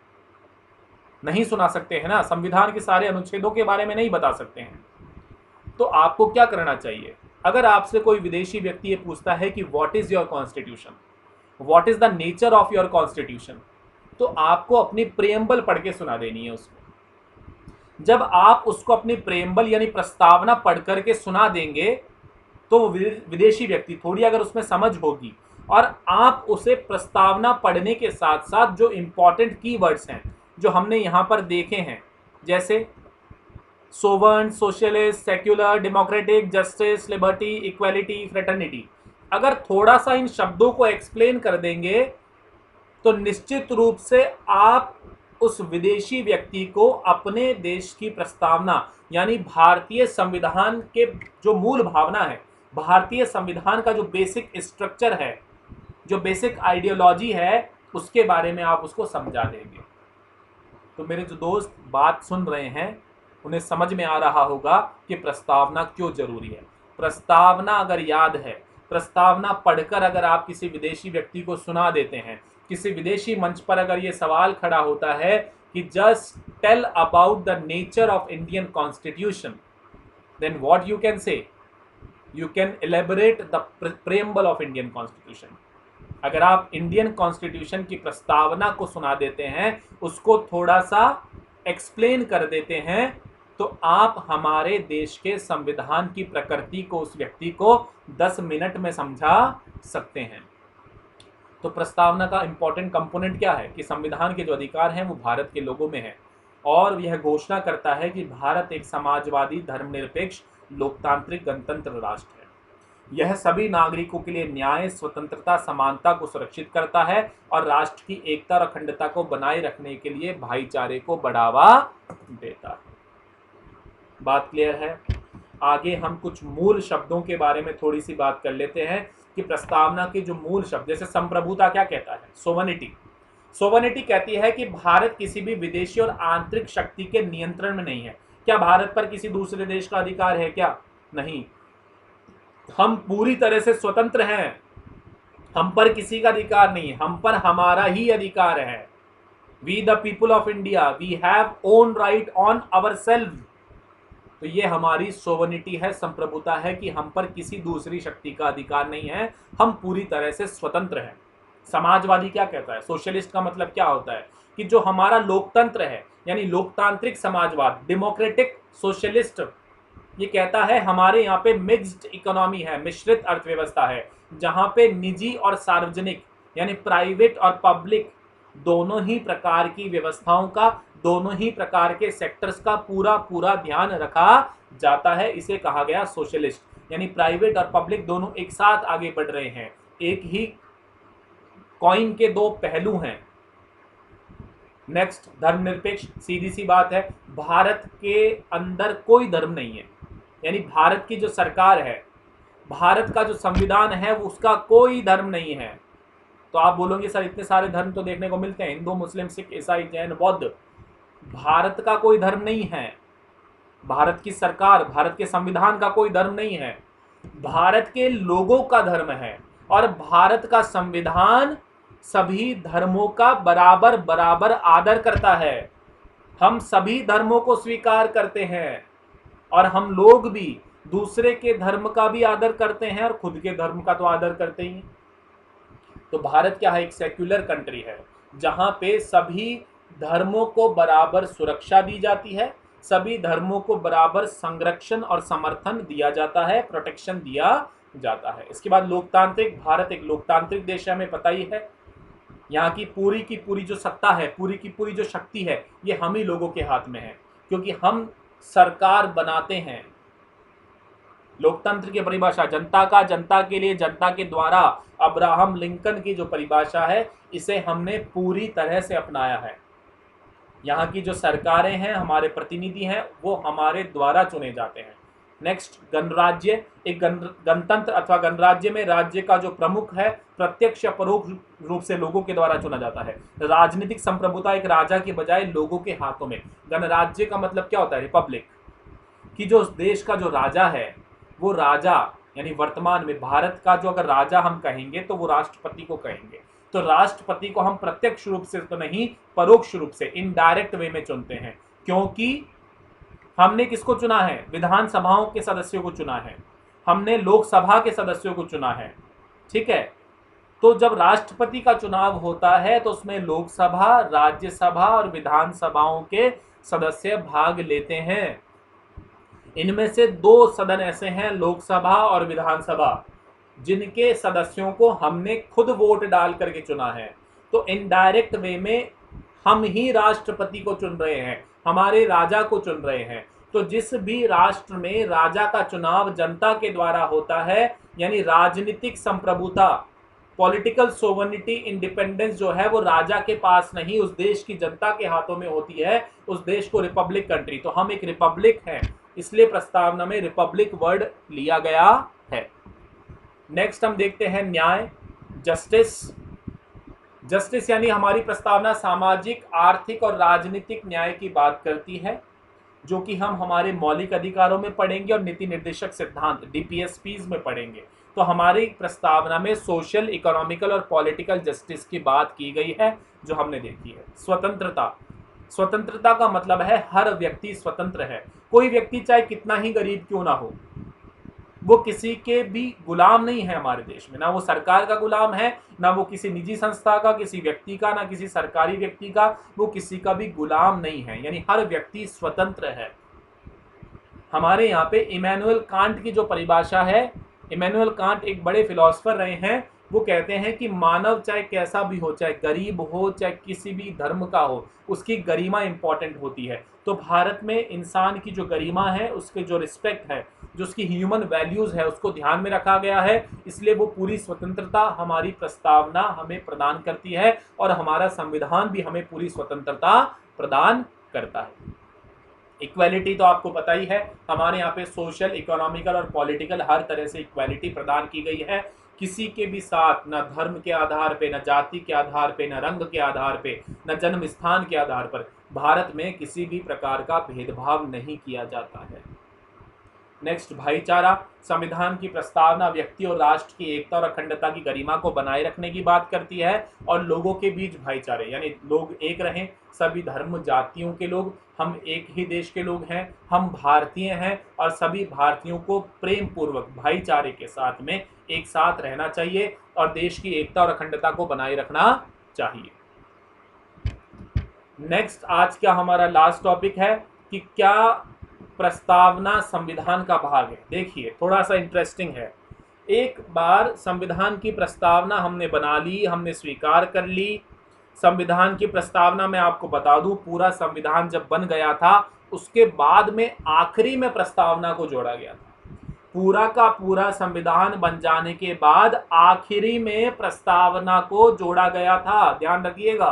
नहीं सुना सकते हैं ना, संविधान के सारे अनुच्छेदों के बारे में नहीं बता सकते हैं। तो आपको क्या करना चाहिए? अगर आपसे कोई विदेशी व्यक्ति ये पूछता है कि what is your constitution, what is the nature of your constitution, तो आपको अपनी प्रेम्बल पढ़ के सुना देनी है उसको। जब आप उसको अपनी प्रेम्बल यानी प्रस्तावना पढ़ करके सुना देंगे, तो विदेशी व्यक्ति थोड़ी अगर उसमें समझ होगी, और आप उसे प्रस्तावना पढ़ने के साथ साथ जो इंपॉर्टेंट कीवर्ड्स हैं जो हमने यहाँ पर देखे हैं, जैसे sovereign, socialist, secular, democratic, justice, liberty, equality, fraternity, अगर थोड़ा सा इन शब्दों को एक्सप्लेन कर देंगे तो निश्चित रूप से आप उस विदेशी व्यक्ति को अपने देश की प्रस्तावना यानी भारतीय संविधान के जो मूल भावना है, भारतीय संविधान का जो बेसिक स्ट्रक्चर है, जो बेसिक आइडियोलॉजी है, उसके बारे में आप उसको समझा देंगे। तो मेरे जो दोस्त बात सुन रहे हैं उन्हें समझ में आ रहा होगा कि प्रस्तावना क्यों जरूरी है। प्रस्तावना अगर याद है, प्रस्तावना पढ़कर अगर आप किसी विदेशी व्यक्ति को सुना देते हैं, किसी विदेशी मंच पर अगर ये सवाल खड़ा होता है कि just tell about the nature of Indian constitution, then what you can say, you can elaborate the preamble of Indian constitution. अगर आप इंडियन कॉन्स्टिट्यूशन की प्रस्तावना को सुना देते हैं, उसको थोड़ा सा एक्सप्लेन कर देते हैं, तो आप हमारे देश के संविधान की प्रकृति को उस व्यक्ति को 10 मिनट में समझा सकते हैं। तो प्रस्तावना का इंपॉर्टेंट कंपोनेंट क्या है कि संविधान के जो अधिकार हैं वो भारत के लोगों में हैं, और यह घोषणा करता है कि भारत एक समाजवादी, धर्मनिरपेक्ष, लोकतांत्रिक गणतंत्र राष्ट्र है। यह सभी नागरिकों के लिए न्याय, स्वतंत्रता, समानता को सुरक्षित करता है और राष्ट्र की एकता और अखंडता को बनाए रखने के लिए भाईचारे को बढ़ावा देता है। बात क्लियर है? आगे हम कुछ मूल शब्दों के बारे में थोड़ी सी बात कर लेते हैं कि प्रस्तावना के जो मूल शब्द, जैसे संप्रभुता क्या कहता है? सोवरेनिटी। सोवरेनिटी कहती है कि भारत किसी भी विदेशी और आंतरिक शक्ति के नियंत्रण में नहीं है। क्या भारत पर किसी दूसरे देश का अधिकार है क्या? नहीं। हम पूरी तरह से स्वतंत्र हैं, हम पर किसी का अधिकार नहीं है, हम पर हमारा ही अधिकार है। We the people of India, we have own right on our self. तो ये हमारी सोवरेनिटी है, संप्रभुता है कि हम पर किसी दूसरी शक्ति का अधिकार नहीं है, हम पूरी तरह से स्वतंत्र हैं। समाजवादी क्या कहता है? सोशलिस्ट का मतलब क्या होता है कि जो हमारा लोकतंत्र है, यानी लोकतांत्रिक समाजवाद, डेमोक्रेटिक सोशलिस्ट, ये कहता है हमारे यहाँ पे मिक्स्ड इकोनॉमी है, मिश्रित अर्थव्यवस्था है, जहाँ पे निजी और सार्वजनिक यानी प्राइवेट और पब्लिक दोनों ही प्रकार की व्यवस्थाओं का, दोनों ही प्रकार के सेक्टर्स का पूरा पूरा ध्यान रखा जाता है। इसे कहा गया सोशलिस्ट, यानी प्राइवेट और पब्लिक दोनों एक साथ आगे बढ़ रहे हैं, एक ही कॉइन के दो पहलू हैं। नेक्स्ट, धर्मनिरपेक्ष। सीधी सी बात है, भारत के अंदर कोई धर्म नहीं है, यानी भारत की जो सरकार है, भारत का जो संविधान है, उसका कोई धर्म नहीं है। तो आप बोलोगे सर इतने सारे धर्म तो देखने को मिलते हैं, हिंदू, मुस्लिम, सिख, ईसाई, जैन, बौद्ध। भारत का कोई धर्म नहीं है, भारत की सरकार, भारत के संविधान का कोई धर्म नहीं है, भारत के लोगों का धर्म है। और भारत का संविधान सभी धर्मों का बराबर बराबर आदर करता है। हम सभी धर्मों को स्वीकार करते हैं और हम लोग भी दूसरे के धर्म का भी आदर करते हैं और खुद के धर्म का तो आदर करते ही। तो भारत क्या है? एक सेक्युलर कंट्री है, जहां पे सभी धर्मों को बराबर सुरक्षा दी जाती है, सभी धर्मों को बराबर संरक्षण और समर्थन दिया जाता है, प्रोटेक्शन दिया जाता है। इसके बाद लोकतांत्रिक। भारत एक लोकतांत्रिक देश है, हमें पता ही है। यहाँ की पूरी जो सत्ता है, पूरी की पूरी जो शक्ति है, ये हम ही लोगों के हाथ में है, क्योंकि हम सरकार बनाते हैं। लोकतंत्र की परिभाषा, जनता का, जनता के लिए, जनता के द्वारा, अब्राहम लिंकन की जो परिभाषा है, इसे हमने पूरी तरह से अपनाया है। यहाँ की जो सरकारें हैं, हमारे प्रतिनिधि हैं, वो हमारे द्वारा चुने जाते हैं। नेक्स्ट, गणराज्य। एक गणतंत्र अथवा गणराज्य में राज्य का जो प्रमुख है, प्रत्यक्ष या परोक्ष रूप से लोगों के द्वारा चुना जाता है। राजनीतिक संप्रभुता एक राजा के बजाय लोगों के हाथों में। गणराज्य का मतलब क्या होता है? रिपब्लिक। कि जो देश का जो राजा है, वो राजा यानी वर्तमान में भारत का जो अगर राजा हम कहेंगे तो वो राष्ट्रपति को कहेंगे। तो राष्ट्रपति को हम प्रत्यक्ष रूप से तो नहीं, परोक्ष रूप से, इनडायरेक्ट वे में चुनते हैं। क्योंकि हमने किसको चुना है? विधानसभाओं के सदस्यों को चुना है, हमने लोकसभा के सदस्यों को चुना है। ठीक है, तो जब राष्ट्रपति का चुनाव होता है तो उसमें लोकसभा, राज्यसभा और विधानसभाओं के सदस्य भाग लेते हैं। इनमें से दो सदन ऐसे हैं, लोकसभा और विधानसभा, जिनके सदस्यों को हमने खुद वोट डाल करके चुना है। तो इनडायरेक्ट वे में हम ही राष्ट्रपति को चुन रहे हैं, हमारे राजा को चुन रहे हैं। तो जिस भी राष्ट्र में राजा का चुनाव जनता के द्वारा होता है, यानी राजनीतिक संप्रभुता, पॉलिटिकल सोवरेनिटी, इंडिपेंडेंस जो है वो राजा के पास नहीं, उस देश की जनता के हाथों में होती है। उस देश को रिपब्लिक कंट्री, तो हम एक रिपब्लिक हैं, इसलिए प्रस्तावना में रिपब्लिक वर्ड लिया गया है। नेक्स्ट हम देखते हैं न्याय, जस्टिस। जस्टिस यानी हमारी प्रस्तावना सामाजिक, आर्थिक और राजनीतिक न्याय की बात करती है, जो कि हम हमारे मौलिक अधिकारों में पढ़ेंगे और नीति निर्देशक सिद्धांत DPSPs में पढ़ेंगे। तो हमारी प्रस्तावना में सोशल, इकोनॉमिकल और पॉलिटिकल जस्टिस की बात की गई है, जो हमने देखी है। स्वतंत्रता। स्वतंत्रता का मतलब है हर व्यक्ति स्वतंत्र है। कोई व्यक्ति चाहे कितना ही गरीब क्यों ना हो, वो किसी के भी गुलाम नहीं है हमारे देश में। ना वो सरकार का गुलाम है, ना वो किसी निजी संस्था का, किसी व्यक्ति का, ना किसी सरकारी व्यक्ति का, वो किसी का भी गुलाम नहीं है, यानी हर व्यक्ति स्वतंत्र है। हमारे यहाँ पे इमैनुअल कांट की जो परिभाषा है, इमैनुअल कांट एक बड़े फिलोसफर रहे हैं, वो कहते हैं कि मानव चाहे कैसा भी हो, चाहे गरीब हो, चाहे किसी भी धर्म का हो, उसकी गरिमा इंपॉर्टेंट होती है। तो भारत में इंसान की जो गरिमा है, उसके जो रिस्पेक्ट है, जो उसकी ह्यूमन वैल्यूज़ है, उसको ध्यान में रखा गया है। इसलिए वो पूरी स्वतंत्रता हमारी प्रस्तावना हमें प्रदान करती है और हमारा संविधान भी हमें पूरी स्वतंत्रता प्रदान करता है। इक्वालिटी तो आपको पता ही है, हमारे यहाँ पे सोशल, इकोनॉमिकल और पॉलिटिकल हर तरह से इक्वालिटी प्रदान की गई है। किसी के भी साथ न धर्म के आधार पे, न जाति के आधार पे, न रंग के आधार पे, न जन्म स्थान के आधार पर भारत में किसी भी प्रकार का भेदभाव नहीं किया जाता है। नेक्स्ट, भाईचारा। संविधान की प्रस्तावना व्यक्ति और राष्ट्र की एकता और अखंडता की गरिमा को बनाए रखने की बात करती है और लोगों के बीच भाईचारे, यानी लोग एक रहें, सभी धर्म जातियों के लोग, हम एक ही देश के लोग हैं, हम भारतीय हैं और सभी भारतीयों को प्रेम पूर्वक भाईचारे के साथ में एक साथ रहना चाहिए और देश की एकता और अखंडता को बनाए रखना चाहिए। नेक्स्ट, आज का हमारा लास्ट टॉपिक है कि क्या प्रस्तावना संविधान का भाग है। देखिए, थोड़ा सा इंटरेस्टिंग है। एक बार संविधान की प्रस्तावना हमने बना ली, हमने स्वीकार कर ली। संविधान की प्रस्तावना में आपको बता दूं, पूरा संविधान जब बन गया था उसके बाद में आखिरी में प्रस्तावना को जोड़ा गया था। पूरा का पूरा संविधान बन जाने के बाद आखिरी में प्रस्तावना को जोड़ा गया था, ध्यान रखिएगा।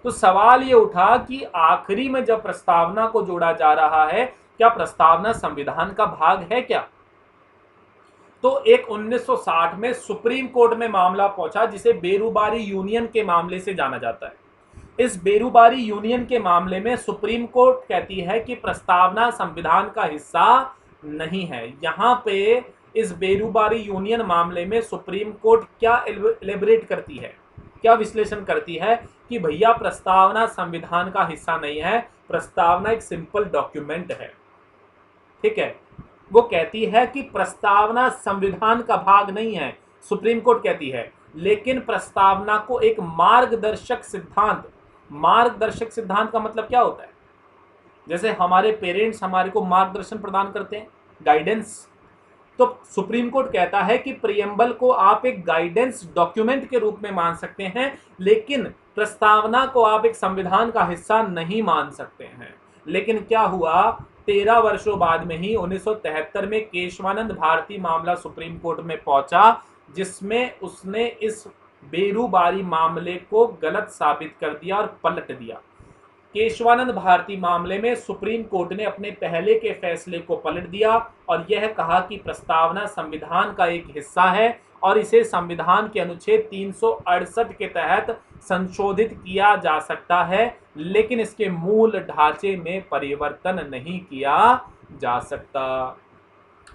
तो सवाल ये उठा कि आखिरी में जब प्रस्तावना को जोड़ा जा रहा है, क्या प्रस्तावना संविधान का भाग है क्या? तो एक 1960 में सुप्रीम कोर्ट में मामला पहुंचा, जिसे बेरूबारी यूनियन के मामले से जाना जाता है। इस बेरूबारी यूनियन के मामले में सुप्रीम कोर्ट कहती है कि प्रस्तावना संविधान का हिस्सा नहीं है। यहां पे इस बेरूबारी यूनियन मामले में सुप्रीम कोर्ट क्या एलिबरेट करती है, क्या विश्लेषण करती है कि भैया प्रस्तावना संविधान का हिस्सा नहीं है, प्रस्तावना एक सिंपल डॉक्यूमेंट है। ठीक है, वो कहती है कि प्रस्तावना संविधान का भाग नहीं है, सुप्रीम कोर्ट कहती है, लेकिन प्रस्तावना को एक मार्गदर्शक सिद्धांत, मार्गदर्शक सिद्धांत का मतलब क्या होता है? जैसे हमारे पेरेंट्स हमारे को मार्गदर्शन प्रदान करते हैं, गाइडेंस, तो सुप्रीम कोर्ट कहता है कि प्रियम्बल को आप एक गाइडेंस डॉक्यूमेंट के रूप में मान सकते हैं, लेकिन प्रस्तावना को आप एक संविधान का हिस्सा नहीं मान सकते हैं। लेकिन क्या हुआ, 13 वर्षों बाद में ही 1973 में केशवानंद भारती मामला सुप्रीम कोर्ट में पहुंचा, जिसमें उसने इस बेरूबारी मामले को गलत साबित कर दिया और पलट दिया। केशवानंद भारती मामले में सुप्रीम कोर्ट ने अपने पहले के फैसले को पलट दिया और यह कहा कि प्रस्तावना संविधान का एक हिस्सा है और इसे संविधान के अनुच्छेद 368 के तहत संशोधित किया जा सकता है, लेकिन इसके मूल ढांचे में परिवर्तन नहीं किया जा सकता।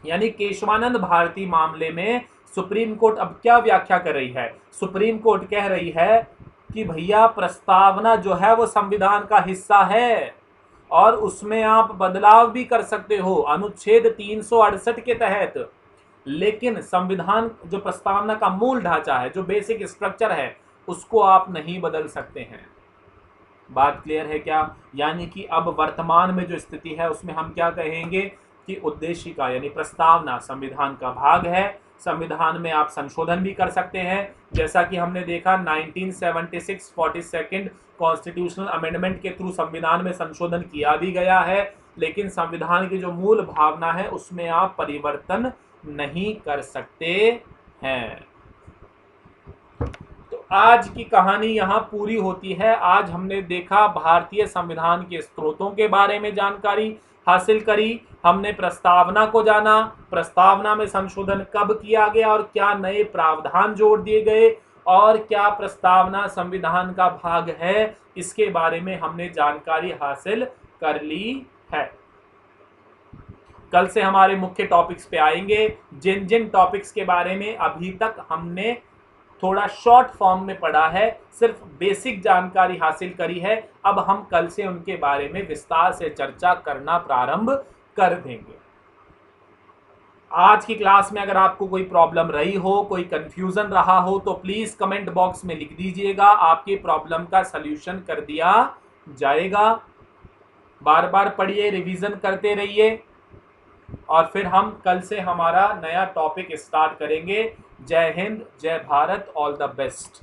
यानी केशवानंद भारती मामले में सुप्रीम कोर्ट अब क्या व्याख्या कर रही है? सुप्रीम कोर्ट कह रही है कि भैया प्रस्तावना जो है वो संविधान का हिस्सा है और उसमें आप बदलाव भी कर सकते हो अनुच्छेद 368 के तहत, लेकिन संविधान जो प्रस्तावना का मूल ढांचा है, जो बेसिक स्ट्रक्चर है, उसको आप नहीं बदल सकते हैं। बात क्लियर है क्या? यानी कि अब वर्तमान में जो स्थिति है उसमें हम क्या कहेंगे कि उद्देशिका यानी प्रस्तावना संविधान का भाग है। संविधान में आप संशोधन भी कर सकते हैं, जैसा कि हमने देखा 1976 42nd कॉन्स्टिट्यूशनल अमेंडमेंट के थ्रू संविधान में संशोधन किया भी गया है, लेकिन संविधान की जो मूल भावना है उसमें आप परिवर्तन नहीं कर सकते हैं। तो आज की कहानी यहाँ पूरी होती है। आज हमने देखा भारतीय संविधान के स्रोतों के बारे में जानकारी हासिल करी, हमने प्रस्तावना को जाना, प्रस्तावना में संशोधन कब किया गया और क्या नए प्रावधान जोड़ दिए गए और क्या प्रस्तावना संविधान का भाग है, इसके बारे में हमने जानकारी हासिल कर ली है। कल से हमारे मुख्य टॉपिक्स पे आएंगे। जिन जिन टॉपिक्स के बारे में अभी तक हमने थोड़ा शॉर्ट फॉर्म में पढ़ा है, सिर्फ बेसिक जानकारी हासिल करी है, अब हम कल से उनके बारे में विस्तार से चर्चा करना प्रारंभ कर देंगे। आज की क्लास में अगर आपको कोई प्रॉब्लम रही हो, कोई कंफ्यूजन रहा हो, तो प्लीज कमेंट बॉक्स में लिख दीजिएगा, आपकी प्रॉब्लम का सलूशन कर दिया जाएगा। बार बार पढ़िए, रिवीजन करते रहिए और फिर हम कल से हमारा नया टॉपिक स्टार्ट करेंगे, जय हिंद, जय भारत, ऑल द बेस्ट।